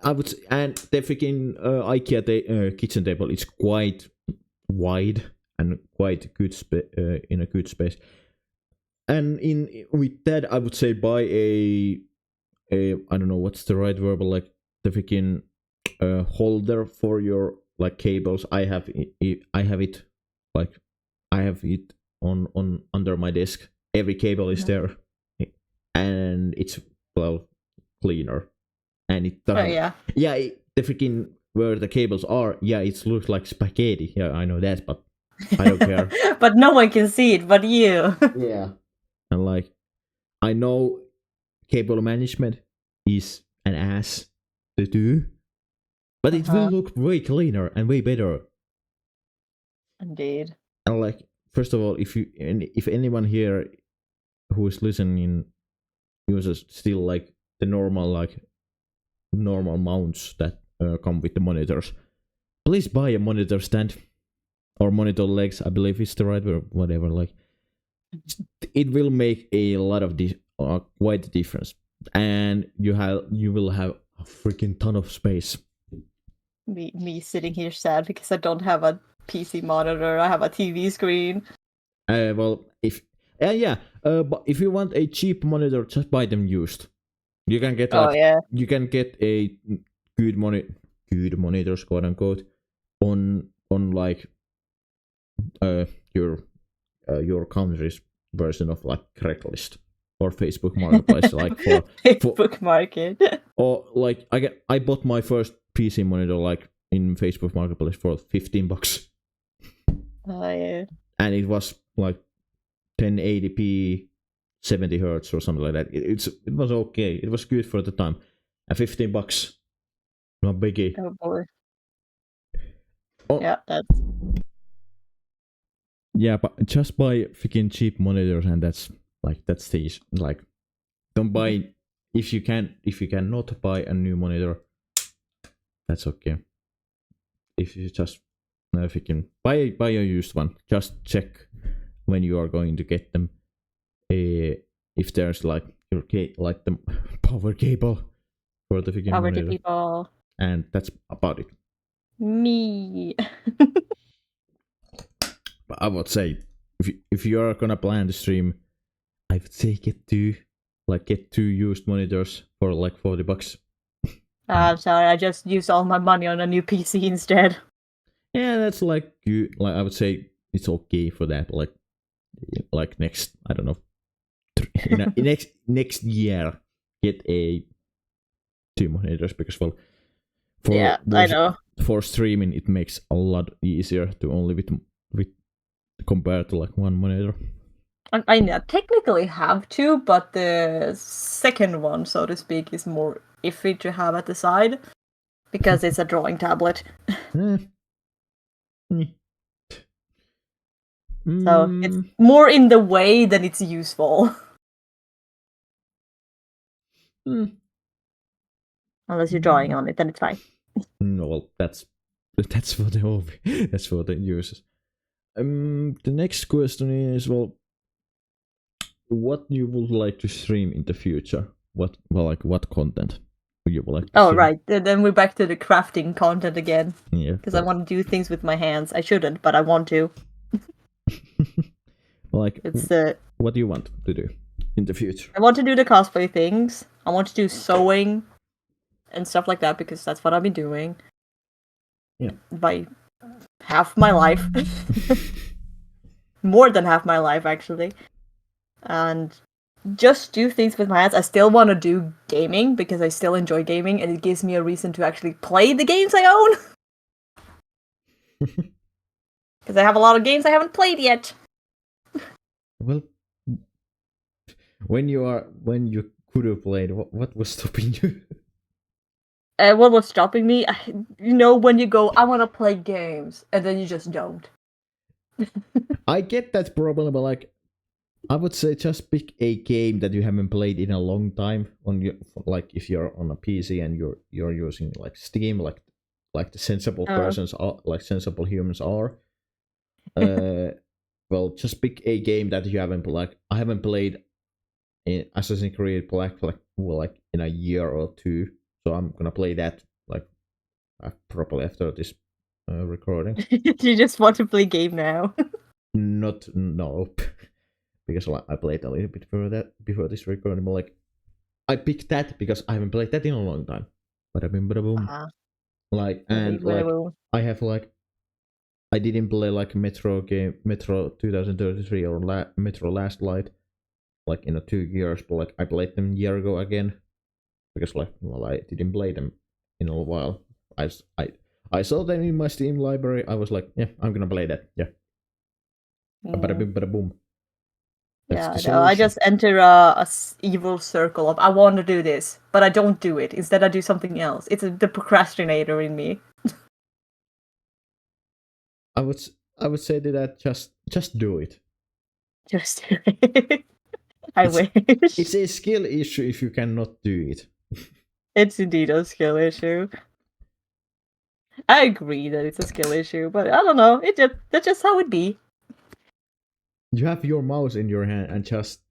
I would say, and the freaking IKEA kitchen table is quite wide and quite good in a good space. And with that, I would say buy a I don't know what's the right verb, but like the freaking holder for your like cables. I have it on under my desk. Every cable is there, and it's well cleaner. And it doesn't. The freaking where the cables are. Yeah, it looks like spaghetti. Yeah, I know that, but I don't care. But no one can see it, but you. Yeah, and like I know cable management is an ass to do, but it will look way cleaner and way better. Indeed. And like, first of all, if anyone here who is listening uses still like the normal mounts that come with the monitors, please buy a monitor stand or monitor legs, I believe is the right word, whatever. Like, it will make a lot of quite a difference, and you will have a freaking ton of space. Me sitting here sad because I don't have a PC monitor. I have a TV screen. But if you want a cheap monitor, just buy them used. You can get you can get a good monitors, quote unquote, on like your country's version of like Craigslist or Facebook Marketplace, like for Facebook Market. Or like I bought my first PC monitor like in Facebook Marketplace for $15. Oh yeah. And it was like 1080p, 70 hertz or something like that. It was okay. It was good for the time. And $15, not biggie. Oh boy. Oh, yeah, that's. Yeah, but just buy freaking cheap monitors, and that's the like. Don't buy if you cannot buy a new monitor. That's okay. If you just if you can buy a used one, just check when you are going to get them. If there's like like the power cable for the freaking Power monitor. to people. And that's about it. Me. But I would say if you are gonna plan the stream, I would say get two used monitors for like $40. I'm sorry, I just used all my money on a new PC instead. Yeah, that's like I would say it's okay for that. Like next, I don't know, next year get a 2 monitors because I know. For streaming it makes a lot easier to only with compared to like one monitor. I technically have to, but the second one, so to speak, is more iffy to have at the side because it's a drawing tablet. So it's more in the way than it's useful. Unless you're drawing on it, then it's fine. No, well, that's for the hobby. That's for the users. The next question is, well, what you would like to stream in the future? What content would you like to stream? Right. Then we're back to the crafting content again. Yeah. Because I want to do things with my hands. I shouldn't, but I want to. What do you want to do in the future? I want to do the cosplay things. I want to do sewing and stuff like that because that's what I've been doing. Yeah. By half my life. More than half my life, actually. And just do things with my hands. I still want to do gaming because I still enjoy gaming and it gives me a reason to actually play the games I own. Because I have a lot of games I haven't played yet. Well, when you could have played, what was stopping you? What was stopping me? When you go, I want to play games, and then you just don't. I get that problem, but like, I would say just pick a game that you haven't played in a long time on your, like if you're on a PC and you're using like Steam, like the sensible persons are, like sensible humans are. Well, just pick a game that you haven't like. I haven't played in Assassin's Creed Black like in a year or two, so I'm gonna play that like probably after this recording. You just want to play game now? No, because I played a little bit before this recording. But like, I picked that because I haven't played that in a long time. Bada bing, bada boom. Like and like I have like. I didn't play like Metro 2033 or Metro Last Light like in 2 years, but like I played them a year ago again because like I didn't play them in a while. I saw them in my Steam library. I was like, yeah, I'm gonna play that. Yeah. Bada bing, bada boom. I just enter a evil circle of I want to do this, but I don't do it. Instead, I do something else. It's the procrastinator in me. I would say that just do it. Just do it. I wish. It's a skill issue if you cannot do it. It's indeed a skill issue. I agree that it's a skill issue, but I don't know. That's just how it be. You have your mouse in your hand and just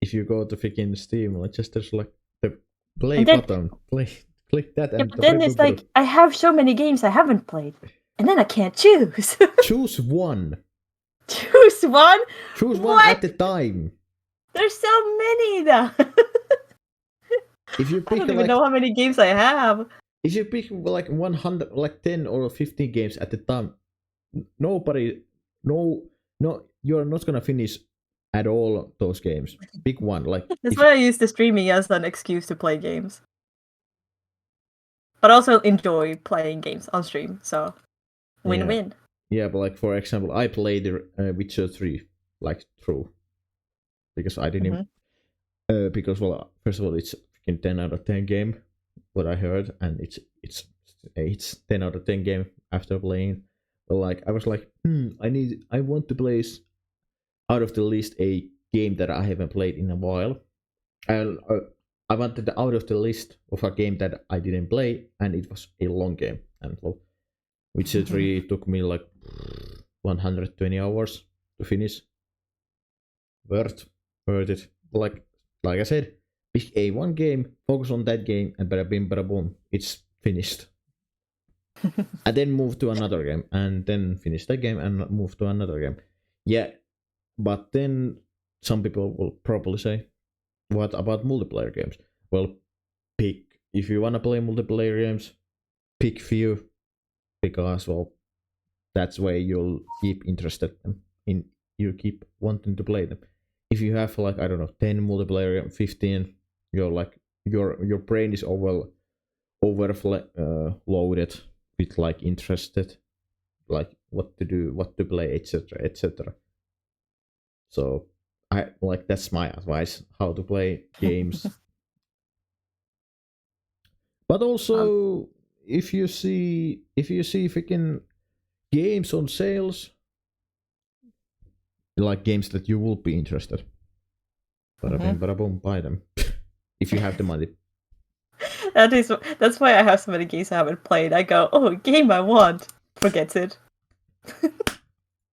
if you go to freaking Steam, like just there's like the play button, click that. Yeah, but then it's like I have so many games I haven't played. And then I can't choose. Choose one. Choose one? Choose one at a time. There's so many though. if you I pick don't even like know how many games I have. if you pick like 100, like 10 or 15 games at the time, nobody, no, you're not gonna finish at all those games. Pick one, like That's if, why I use the streaming as an excuse to play games. But also enjoy playing games on stream, so win-win. yeah, but like for example, I played Witcher 3 like through because I didn't because well, first of all, it's freaking 10 out of 10 game, what I heard, and it's 10 out of 10 game after playing. But like I was like, I want to play out of the list a game that I haven't played in a while, and I wanted out of the list of a game that I didn't play, and it was a long game. And well, Witcher 3 took me like 120 hours to finish. Worth it. Like I said, pick a one game, focus on that game, and bada bim bada boom, it's finished. And then move to another game, and then finish that game and move to another game. Yeah, but then some people will probably say, what about multiplayer games? Well, pick, if you wanna play multiplayer games, pick few, because well, that's where you'll keep interested in, you keep wanting to play them. If you have like, I don't know, 10 multiplayer, 15, you're like, your brain is overloaded with like interested, like what to do, what to play, etc, etc. So I like, that's my advice, how to play games. But also, if you see freaking games on sales, like games that you will be interested, bada bing, bada boom, buy them if you have the money. That's why I have so many games I haven't played. I go, oh, game I want, forgets it.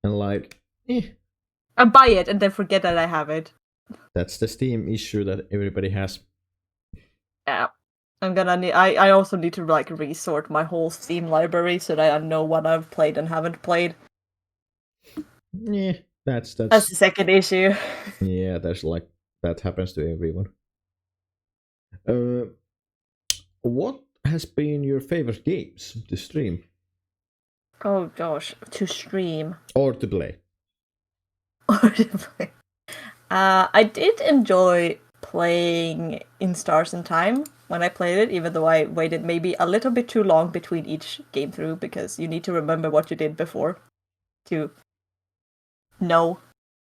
And like, I buy it and then forget that I have it. That's the Steam issue that everybody has. Yeah. I'm gonna need. I also need to like resort my whole Steam library so that I know what I've played and haven't played. Yeah, that's the second issue. Yeah, there's like, that happens to everyone. What has been your favorite games to stream? Oh gosh, to stream or to play? I did enjoy playing In Stars in Time when I played it, even though I waited maybe a little bit too long between each game through, because you need to remember what you did before to know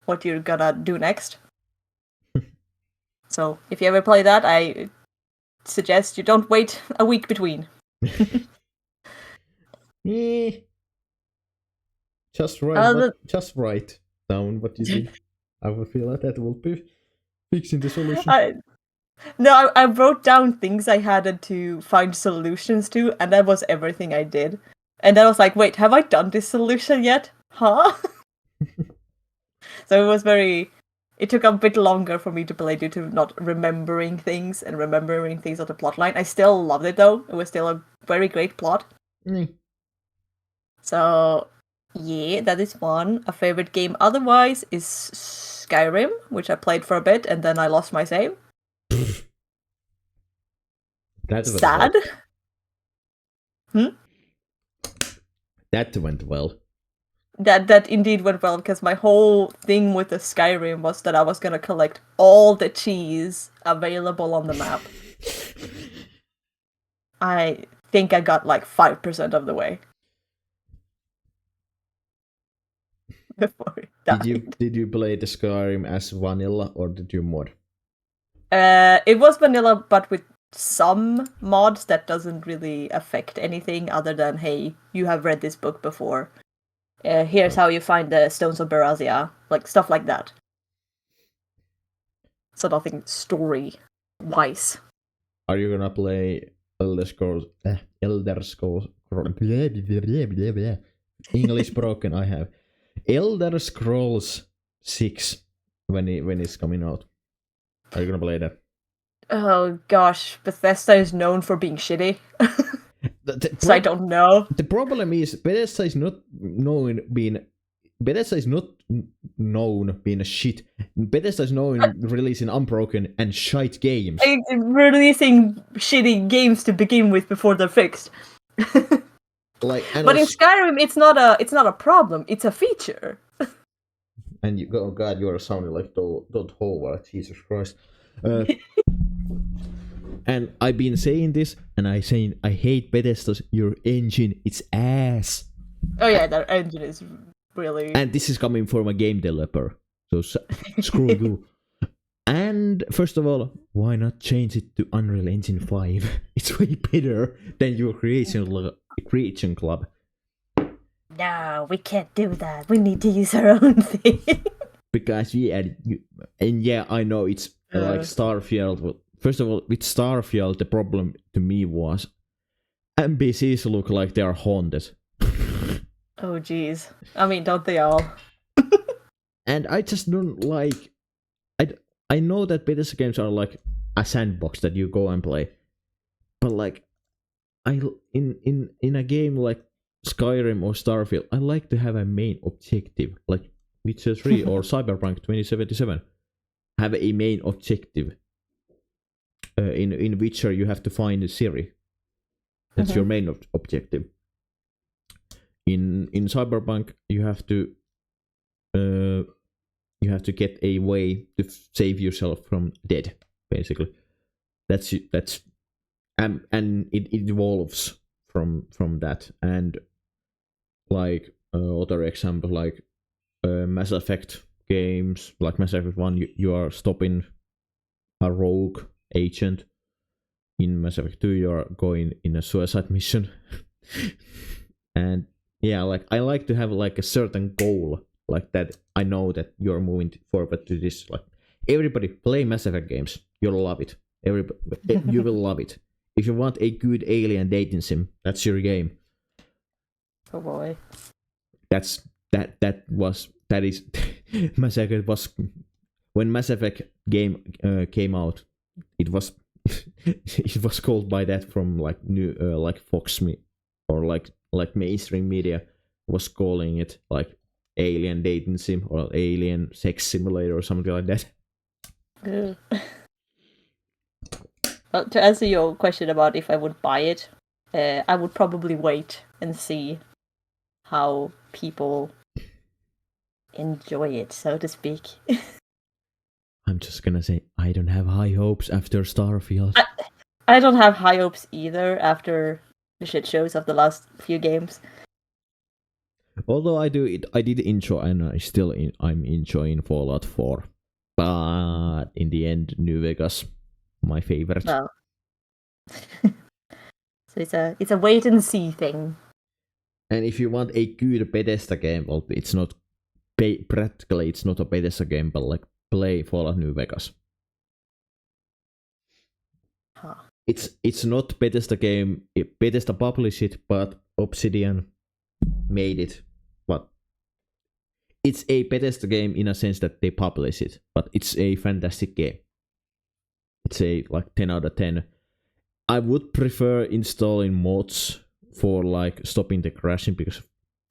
what you're gonna do next. So if you ever play that, I suggest you don't wait a week between. Just write down what you did. I would feel like that will be fixing the solution. I wrote down things I had to find solutions to, and that was everything I did. And I was like, wait, have I done this solution yet? Huh? So it took a bit longer for me to play due to not remembering things and remembering things of the plotline. I still loved it though. It was still a very great plot. So, yeah, that is one. A favorite game otherwise is Skyrim, which I played for a bit and then I lost my save. That's sad. That went well. That indeed went well, because my whole thing with the Skyrim was that I was gonna collect all the cheese available on the map. I think I got like 5% of the way. Before it died. Did you play the Skyrim as vanilla or did you mod? It was vanilla, but with some mods that doesn't really affect anything other than, hey, you have read this book before. Here's how you find the Stones of Barazia. Like, stuff like that. So nothing story-wise. Are you gonna play Elder Scrolls... English broken, I have. Elder Scrolls 6 when it's coming out. Are you gonna play that? Oh gosh, Bethesda is known for being shitty. So I don't know. The problem is Bethesda is not known being Bethesda is not known being a shit. Bethesda is known releasing unbroken and shite games. Releasing shitty games to begin with before they're fixed. But in Skyrim, it's not a problem. It's a feature. And you, oh god, you are sounding like Todd Howard. Jesus Christ. And I've been saying this, and I hate Bethesda's. Your engine, it's ass. Oh yeah, their engine is really. And this is coming from a game developer, so screw you. And first of all, why not change it to Unreal Engine 5? It's way better than your creation club. No, we can't do that. We need to use our own thing. Because I know it's like Starfield. First of all, with Starfield, the problem to me was NPCs look like they are haunted. Oh jeez. I mean, don't they all? And I just don't like. I know that Bethesda games are like a sandbox that you go and play, but like, in a game like Skyrim or Starfield, I like to have a main objective, like Witcher 3 or Cyberpunk 2077. Have a main objective. In Witcher, you have to find Ciri. That's your main objective. In Cyberpunk, you have to get a way to save yourself from dead. Basically, that's and it evolves from that. And like other example, like Mass Effect games, like Mass Effect 1, you are stopping a rogue agent. In Mass Effect 2, you are going in a suicide mission. And yeah, like I like to have like a certain goal like that. I know that you're moving forward to this. Like everybody play Mass Effect games, you'll love it. You will love it. If you want a good alien dating sim, that's your game. Oh boy. That is Mass Effect was when Mass Effect game came out. It was it was called by that from like new like Fox Me or like mainstream media was calling it like alien dating sim or alien sex simulator or something like that. Well, to answer your question about if I would buy it, I would probably wait and see how people enjoy it, so to speak. I'm just gonna say I don't have high hopes after Starfield. I don't have high hopes either after the shit shows of the last few games. Although I did enjoy, and I'm enjoying Fallout 4, but in the end, New Vegas, my favorite. Well, so it's a wait and see thing. And if you want a good Bethesda game, well, it's not practically it's not a Bethesda game, but like play Fallout New Vegas. Huh. It's not Bethesda game. Bethesda published it, but Obsidian made it. But it's a Bethesda game in a sense that they publish it, but it's a fantastic game. It's a like 10 out of 10. I would prefer installing mods for like stopping the crashing, because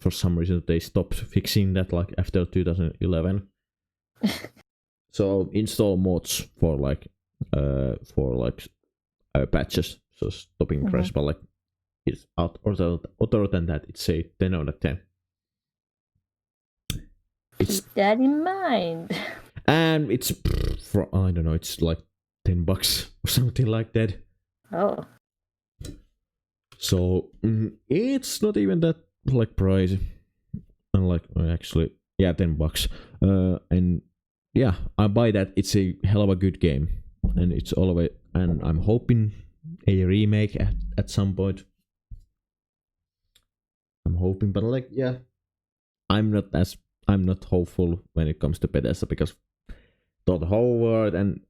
for some reason they stopped fixing that like after 2011. So install mods for patches, so stopping crash, but like it's out. Other than that, it's a 10 out of 10. Keep that in mind. And it's for I don't know, it's like $10 or something like that. Oh. So it's not even that like pricey. And like actually, yeah, $10. And yeah, I buy that. It's a hell of a good game, and it's all of it. And I'm hoping a remake at some point. I'm hoping, but like yeah, I'm not hopeful when it comes to Bethesda, because Todd Howard and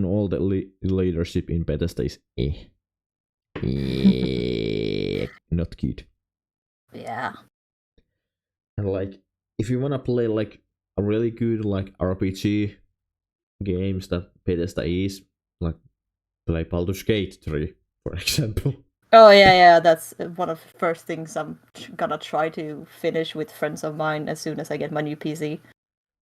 all the leadership in Bethesda is not good. Yeah. And like, if you wanna play like a really good like RPG games that Bethesda is, like play Baldur's Gate 3, for example. Oh yeah, that's one of the first things I'm gonna try to finish with friends of mine as soon as I get my new PC.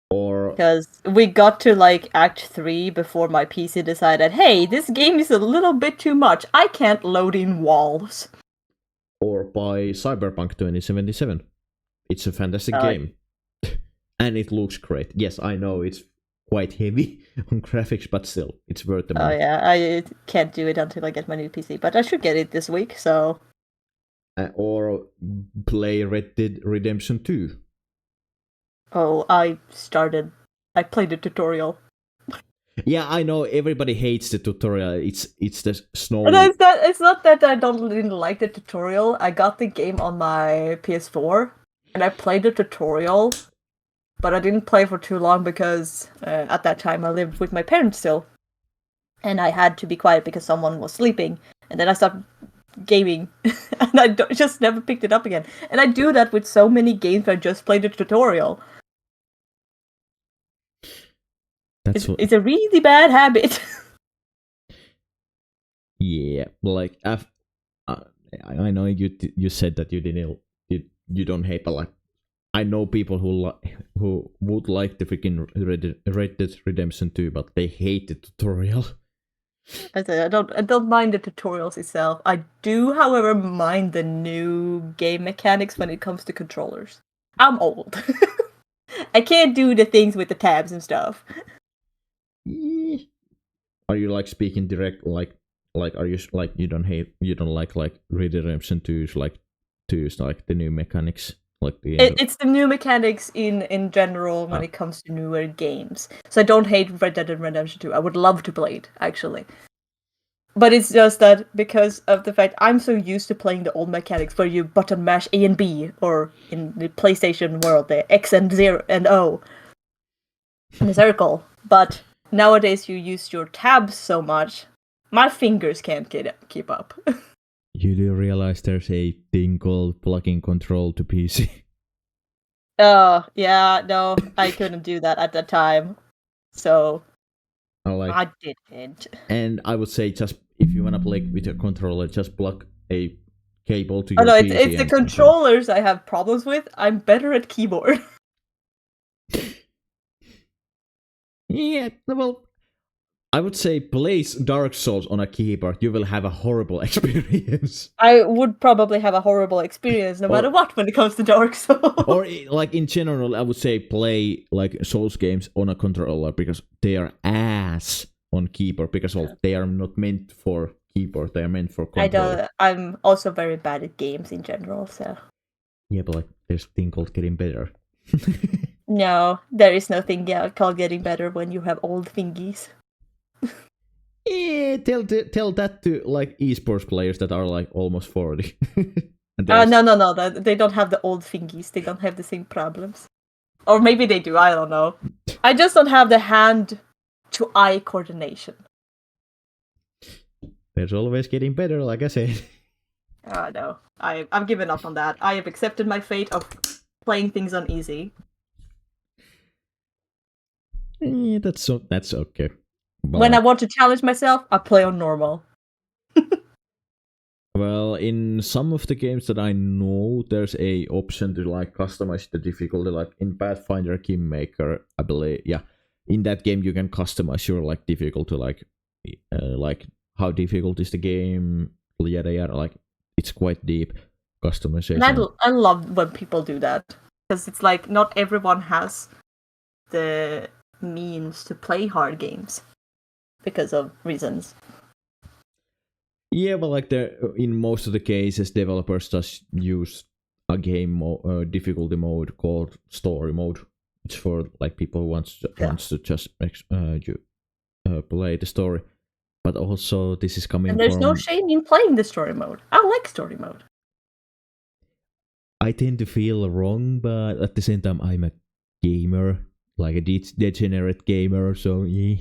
Or Because we got to like Act 3 before my PC decided, hey, this game is a little bit too much. I can't load in walls. buy Cyberpunk 2077. It's a fantastic game. And it looks great. Yes, I know it's quite heavy on graphics, but still, it's worth the money. Oh yeah, I can't do it until I get my new PC, but I should get it this week, so... Or play Red Dead Redemption 2. Oh, I played the tutorial. Yeah, I know everybody hates the tutorial. It's the snow. No, it's not that I didn't like the tutorial. I got the game on my PS4, and I played the tutorial, but I didn't play for too long because at that time I lived with my parents still, and I had to be quiet because someone was sleeping. And then I stopped gaming, and I just never picked it up again. And I do that with so many games where I just play the tutorial. It's a really bad habit. Yeah, like I know you said that you don't hate, but like I know people who would like the freaking Red Dead Redemption 2, but they hate the tutorial. I don't mind the tutorials itself. I do, however, mind the new game mechanics when it comes to controllers. I'm old. I can't do the things with the tabs and stuff. Are you like speaking direct like are you like you don't like Red Dead Redemption 2's like the new mechanics? Like it's the new mechanics in general when it comes to newer games. So I don't hate Red Dead Redemption 2. I would love to play it, actually. But it's just that because of the fact I'm so used to playing the old mechanics where you button mash A and B, or in the PlayStation world, the X and 0 and O in a circle. But nowadays you use your tabs so much, my fingers can't keep up. You do realize there's a thing called plugging control to PC? Yeah, no, I couldn't do that at the time. So I didn't. And I would say just if you wanna play with your controller, just plug a cable to your no, PC. It's the controllers I have problems with. I'm better at keyboard. Yeah, well, I would say play Dark Souls on a keyboard. You will have a horrible experience. I would probably have a horrible experience no matter what when it comes to Dark Souls. Or like in general, I would say play like Souls games on a controller because they are ass on keyboard because they are not meant for keyboard. They are meant for controller. I'm also very bad at games in general, so. Yeah, but like there's a thing called getting better. No, there is no thing called getting better when you have old thingies. Yeah, tell that to like esports players that are like almost 40. No, they don't have the old thingies. They don't have the same problems. Or maybe they do, I don't know. I just don't have the hand-to-eye coordination. There's always getting better, like I said. No, I've given up on that. I have accepted my fate of playing things on easy. Yeah, that's okay. But when I want to challenge myself, I play on normal. Well, in some of the games that I know, there's a option to like customize the difficulty. Like in Pathfinder Kingmaker, I believe, yeah, in that game you can customize your like difficulty, like how difficult is the game, yada yada. Like it's quite deep customization. And I love when people do that because it's like not everyone has the means to play hard games because of reasons. Yeah, but like in most of the cases, developers just use a game difficulty mode called story mode. It's for like people who wants to just play the story. But also, this is coming. And there's no shame in playing the story mode. I like story mode. I tend to feel wrong, but at the same time, I'm a gamer, like a degenerate gamer. So yeah.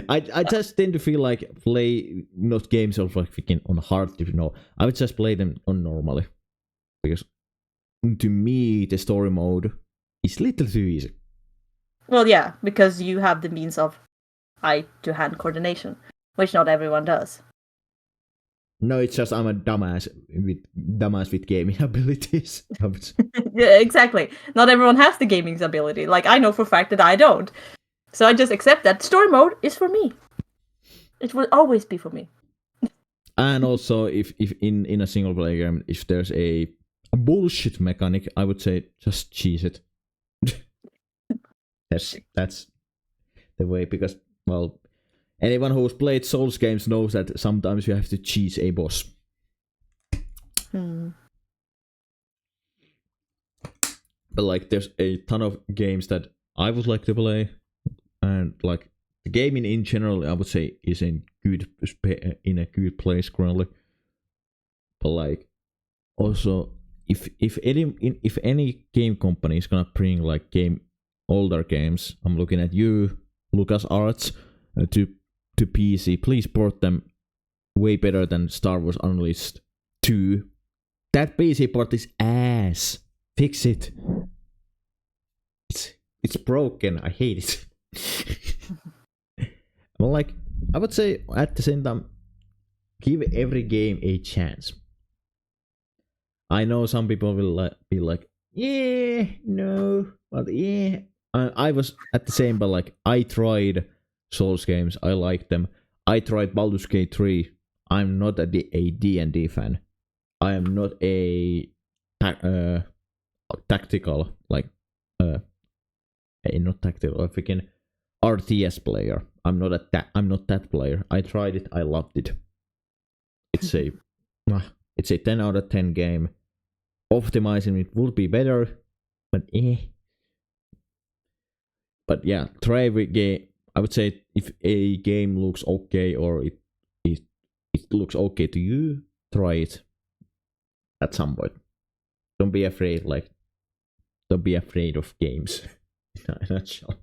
I just tend to feel like play not games of like freaking on hard, if you know. I would just play them on normally. Because to me the story mode is little too easy. Well yeah, because you have the means of eye to hand coordination, which not everyone does. No, it's just I'm a dumbass with gaming abilities. Yeah, exactly. Not everyone has the gaming ability. Like, I know for a fact that I don't. So I just accept that story mode is for me. It will always be for me. And also, if in a single player game, if there's a bullshit mechanic, I would say just cheese it. That's the way, because, well, anyone who's played Souls games knows that sometimes you have to cheese a boss. But like, there's a ton of games that I would like to play, and like the gaming in general, I would say is in a good place currently. But like, also, if any game company is gonna bring like older games, I'm looking at you, Lucas Arts, to PC. Please port them way better than Star Wars Unleashed 2. That PC port is ass. Fix it. It's broken. I hate it. Well, like, I would say at the same time, give every game a chance. I know some people will be like, yeah, no, but yeah. I was at the same, but like, I tried Souls games. I liked them. I tried Baldur's Gate 3. I'm not a D&D fan. I am not a tactical, like, not tactical, freaking RTS player. I'm not that player. I tried it. I loved it. It's a 10 out of 10 game. Optimizing it would be better, but But yeah, try every game. I would say if a game looks okay, or it looks okay to you, try it at some point. Don't be afraid. Don't be afraid of games. In a nutshell.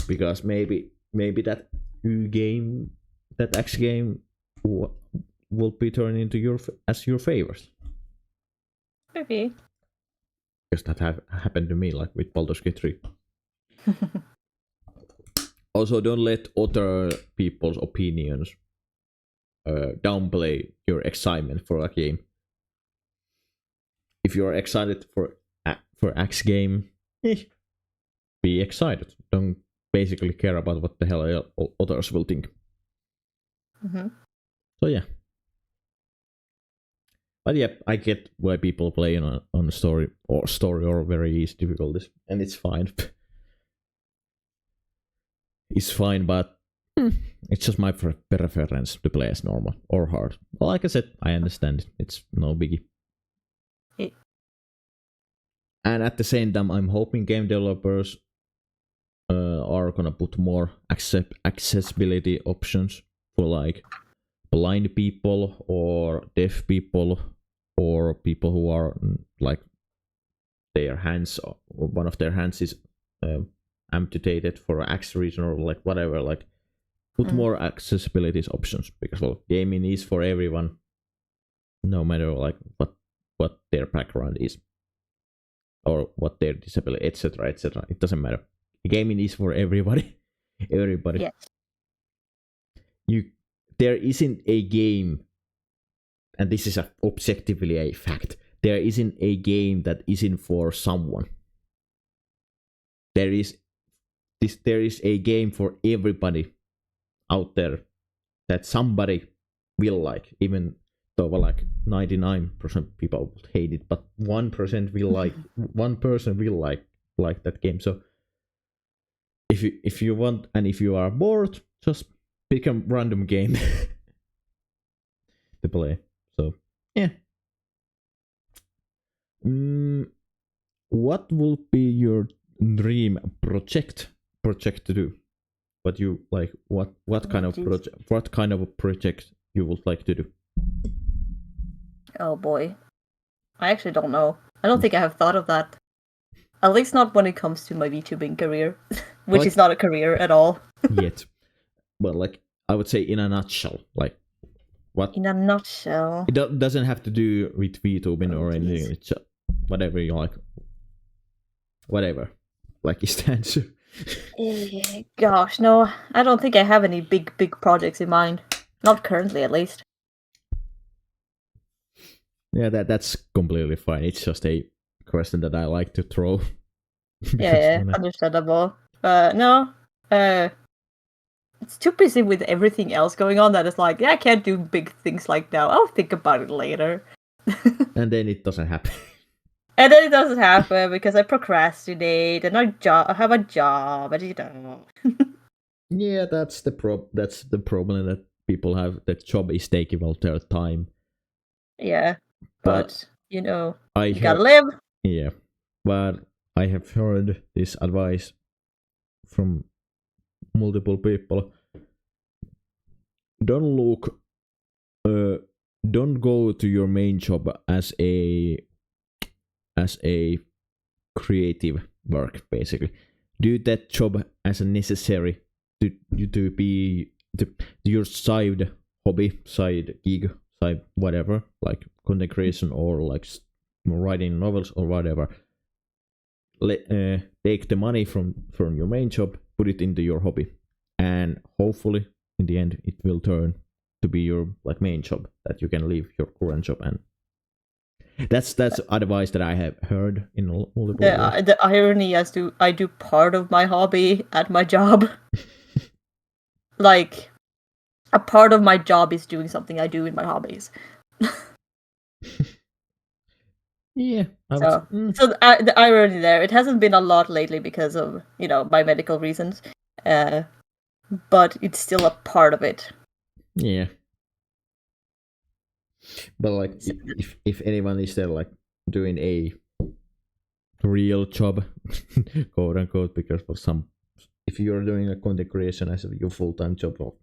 Because maybe that game, that X game, will be turned into your favorite. Maybe. Because that happened to me, like with Baldur's Gate 3. Also, don't let other people's opinions downplay your excitement for a game. If you're excited for X game, be excited. Don't basically care about what the hell others will think. Mm-hmm. So yeah. But yeah, I get why people play on story or very easy difficulties, and it's fine. It's fine, but it's just my preference to play as normal or hard. Well, like I said, I understand it. It's no biggie. Yeah. And at the same time, I'm hoping game developers are gonna put more accessibility options for like blind people or deaf people or people who are like their hands, or one of their hands is amputated for X reason or like whatever. Like put more accessibility options, because well, gaming is for everyone, no matter like what their background is or what their disability, etc., etc. It doesn't matter. Gaming is for everybody. Everybody. Yes. There isn't a game, and this is objectively a fact. There isn't a game that isn't for someone. There is a game for everybody out there that somebody will like, even though like 99% people would hate it, but 1% will like. 1% will like that game. So if you want, and if you are bored, just pick a random game to play. So yeah. What will be your dream project to do? What you like? What kind of project? What kind of a project you would like to do? Oh boy, I actually don't know. I don't think I have thought of that. At least not when it comes to my VTubing career, which is not a career at all. Yet. But like, I would say in a nutshell, like what? In a nutshell. It doesn't have to do with VTubing or anything. It's whatever you like. Whatever. Like you stand. Gosh, no, I don't think I have any big projects in mind. Not currently, at least. Yeah, that's completely fine. It's just a question that I like to throw. Yeah, understandable. No, it's too busy with everything else going on that it's like, yeah, I can't do big things like now. I'll think about it later. And then it doesn't happen. And then it doesn't happen because I procrastinate and I have a job and you know. Yeah, that's the problem that people have. That job is taking all their time. Yeah, but you know, I you gotta live. Yeah, but I have heard this advice from multiple people. Don't look, don't go to your main job as a creative work. Basically, do that job as a necessary to be your side hobby, side gig, side whatever, like content creation or like writing novels or whatever. Take the money from your main job, put it into your hobby, and hopefully in the end it will turn to be your like main job that you can leave your current job. And that's advice that I have heard in multiple ways. The irony as to I do part of my hobby at my job. Like a part of my job is doing something I do in my hobbies. Yeah. So the irony there, it hasn't been a lot lately because of, you know, my medical reasons. But it's still a part of it. Yeah. But like if anyone is there like doing a real job, quote unquote, because for some, if you're doing a content creation as your full-time job, well,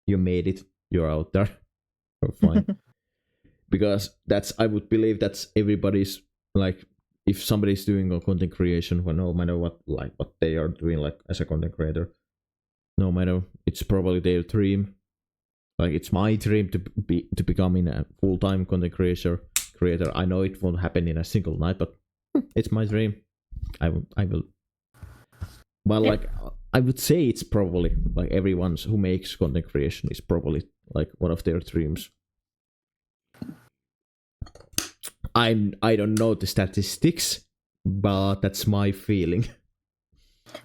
you made it, you're out there, you're fine. Because that's, I would believe that's everybody's, like, if somebody's doing a content creation, well, no matter what, like what they are doing, like as a content creator, no matter, it's probably their dream. Like it's my dream to become in a full-time content creator. I know it won't happen in a single night, but it's my dream. I will. Well, like I would say it's probably like everyone's who makes content creation is probably like one of their dreams. I don't know the statistics, but that's my feeling.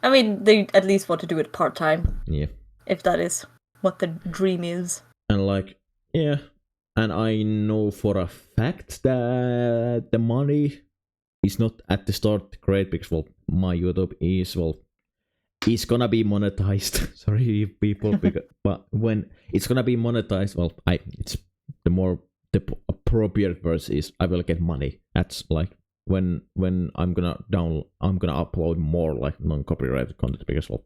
I mean, they at least want to do it part-time. Yeah. If that is what the dream is. And like, yeah. And I know for a fact that the money is not at the start great because, well, my YouTube is, well, it's gonna be monetized. Sorry, people, but when it's gonna be monetized, well, it's the appropriate verse is I will get money. That's like when I'm gonna upload more like non-copyrighted content because, well,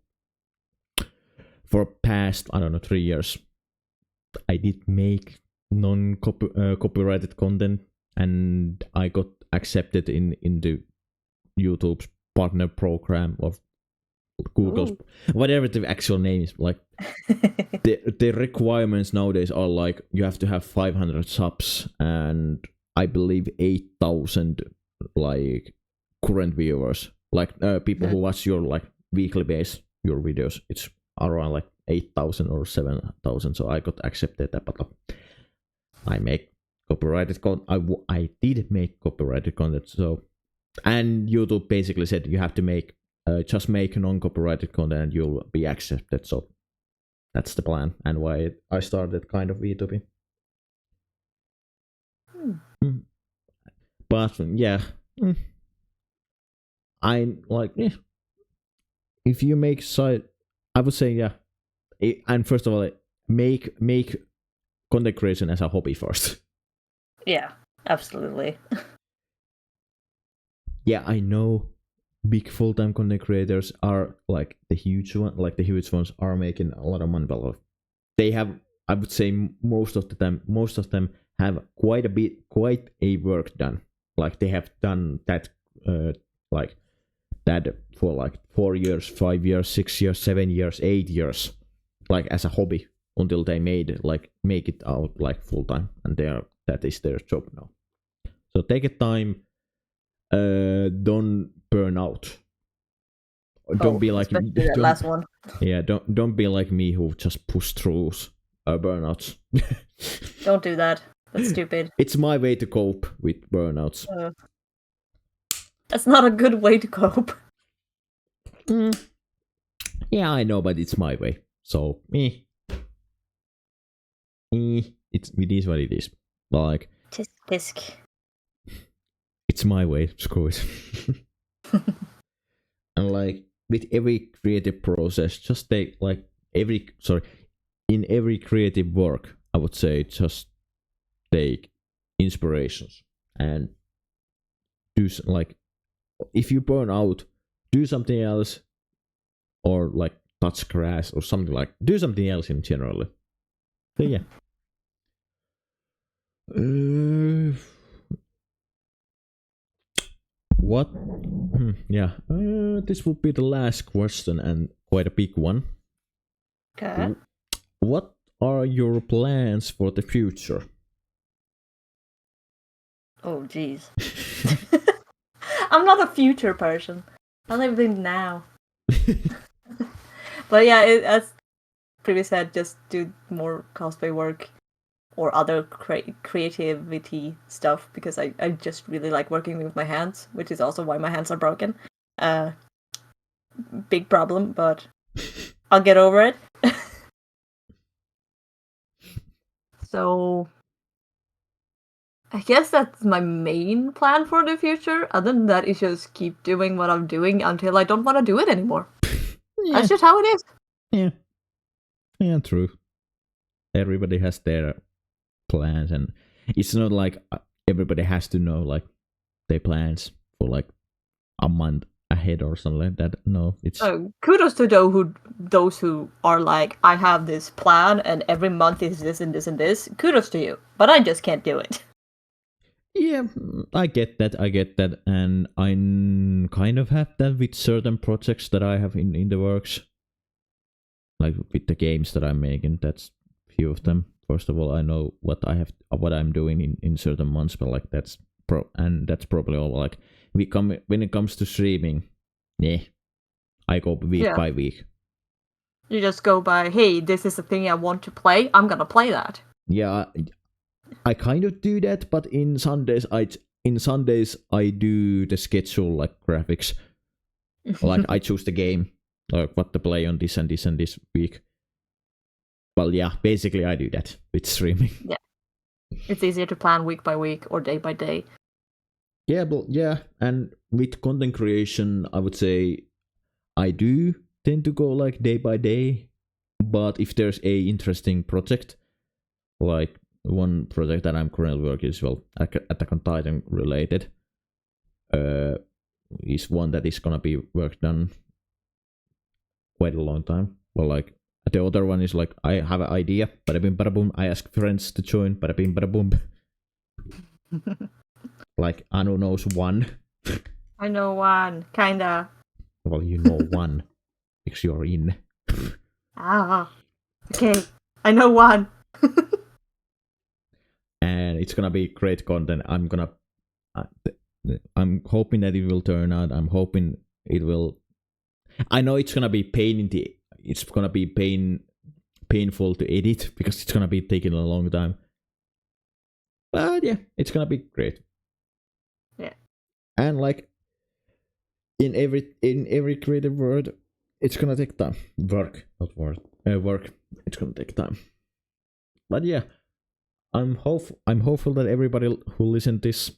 for past, I don't know, 3 years, I did make non-copyrighted content, and I got accepted into YouTube's partner program of Google's, whatever the actual name is. Like the requirements nowadays are like you have to have 500 subs and I believe 8,000 like current viewers, like people who watch your like weekly base your videos. It's around like 8,000 or 7,000. So I got accepted that, but I make copyrighted content. I did make copyrighted content. So, and YouTube basically said you have to make just make non-copyrighted content and you'll be accepted. So that's the plan and why I started kind of VTubing. But yeah, I like if you make side, I would say yeah. And first of all, make content creation as a hobby first. Yeah, absolutely. Yeah, I know big full-time content creators are like the huge ones are making a lot of money, but they have, I would say most of them have quite a work done. Like they have done that like that for like 4 years, 5 years, 6 years, 7 years, 8 years, like as a hobby until they make it out like full-time, and that is their job now. So take a time. Don't burn out. Don't be like that last one. Yeah, don't be like me who just push through burnouts. Don't do that. That's stupid. It's my way to cope with burnouts. That's not a good way to cope. Yeah, I know, but it's my way. So, it is what it is. Like, Tisk. it's my way. Screw it. And like with every creative process, just take like in every creative work, I would say just take inspirations and do like if you burn out, do something else, or like touch grass or something like do something else in general. So yeah. What? Yeah. This will be the last question and quite a big one. Okay. What are your plans for the future? Oh, jeez. I'm not a future person. I live in now. But yeah, as previously said, just do more cosplay work or other creativity stuff because I just really like working with my hands, which is also why my hands are broken. Big problem, but I'll get over it. So I guess that's my main plan for the future. Other than that, is just keep doing what I'm doing until I don't want to do it anymore. Yeah. That's just how it is. Yeah, true. Everybody has their plans, and it's not like everybody has to know like their plans for like a month ahead or something like that. No, it's kudos to those who are like, I have this plan and every month is this and this and this. Kudos to you, but I just can't do it. Yeah, I get that, and I kind of have that with certain projects that I have in the works, like with the games that I'm making. That's few of them. First of all, I know what I'm doing in certain months, but like that's probably all. Like when it comes to streaming, I go week by week. You just go by, hey, this is the thing I want to play. I'm gonna play that. Yeah, I kind of do that, but in Sundays I do the schedule like graphics. Like I choose the game, like what to play on this and this and this week. Well, yeah, basically I do that with streaming. Yeah, it's easier to plan week by week or day by day. Yeah, but and with content creation, I would say I do tend to go like day by day. But if there's a interesting project, like one project that I'm currently working as well, Attack on Titan related, is one that is gonna be worked on quite a long time. Well, like the other one is like I have an idea, bada bim bada boom. I ask friends to join, bada bim bada boom. Like Annu knows one. I know one, kinda. Well, you know one because you're in. Okay, I know one. And it's gonna be great content. I'm hoping that it will turn out. I'm hoping it will. I know it's gonna be painful to edit because it's gonna be taking a long time. But yeah, it's gonna be great. Yeah. And like in every creative world, it's gonna take time. Work. It's gonna take time. But yeah, I'm hopeful that everybody who listened this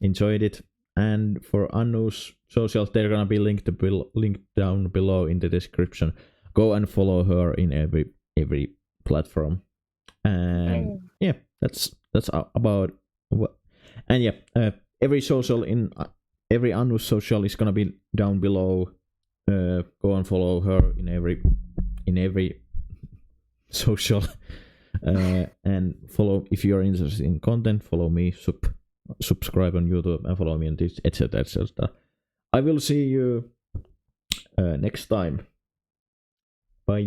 enjoyed it. And for Annu's socials, they're gonna be linked down below in the description. Go and follow her in every platform. And yeah, that's about what. And yeah, every social in every Annu social is gonna be down below. Go and follow her in every social. And follow if you're interested in content. Follow me, subscribe on YouTube, and follow me on this, etc., etc. I will see you next time. Bye.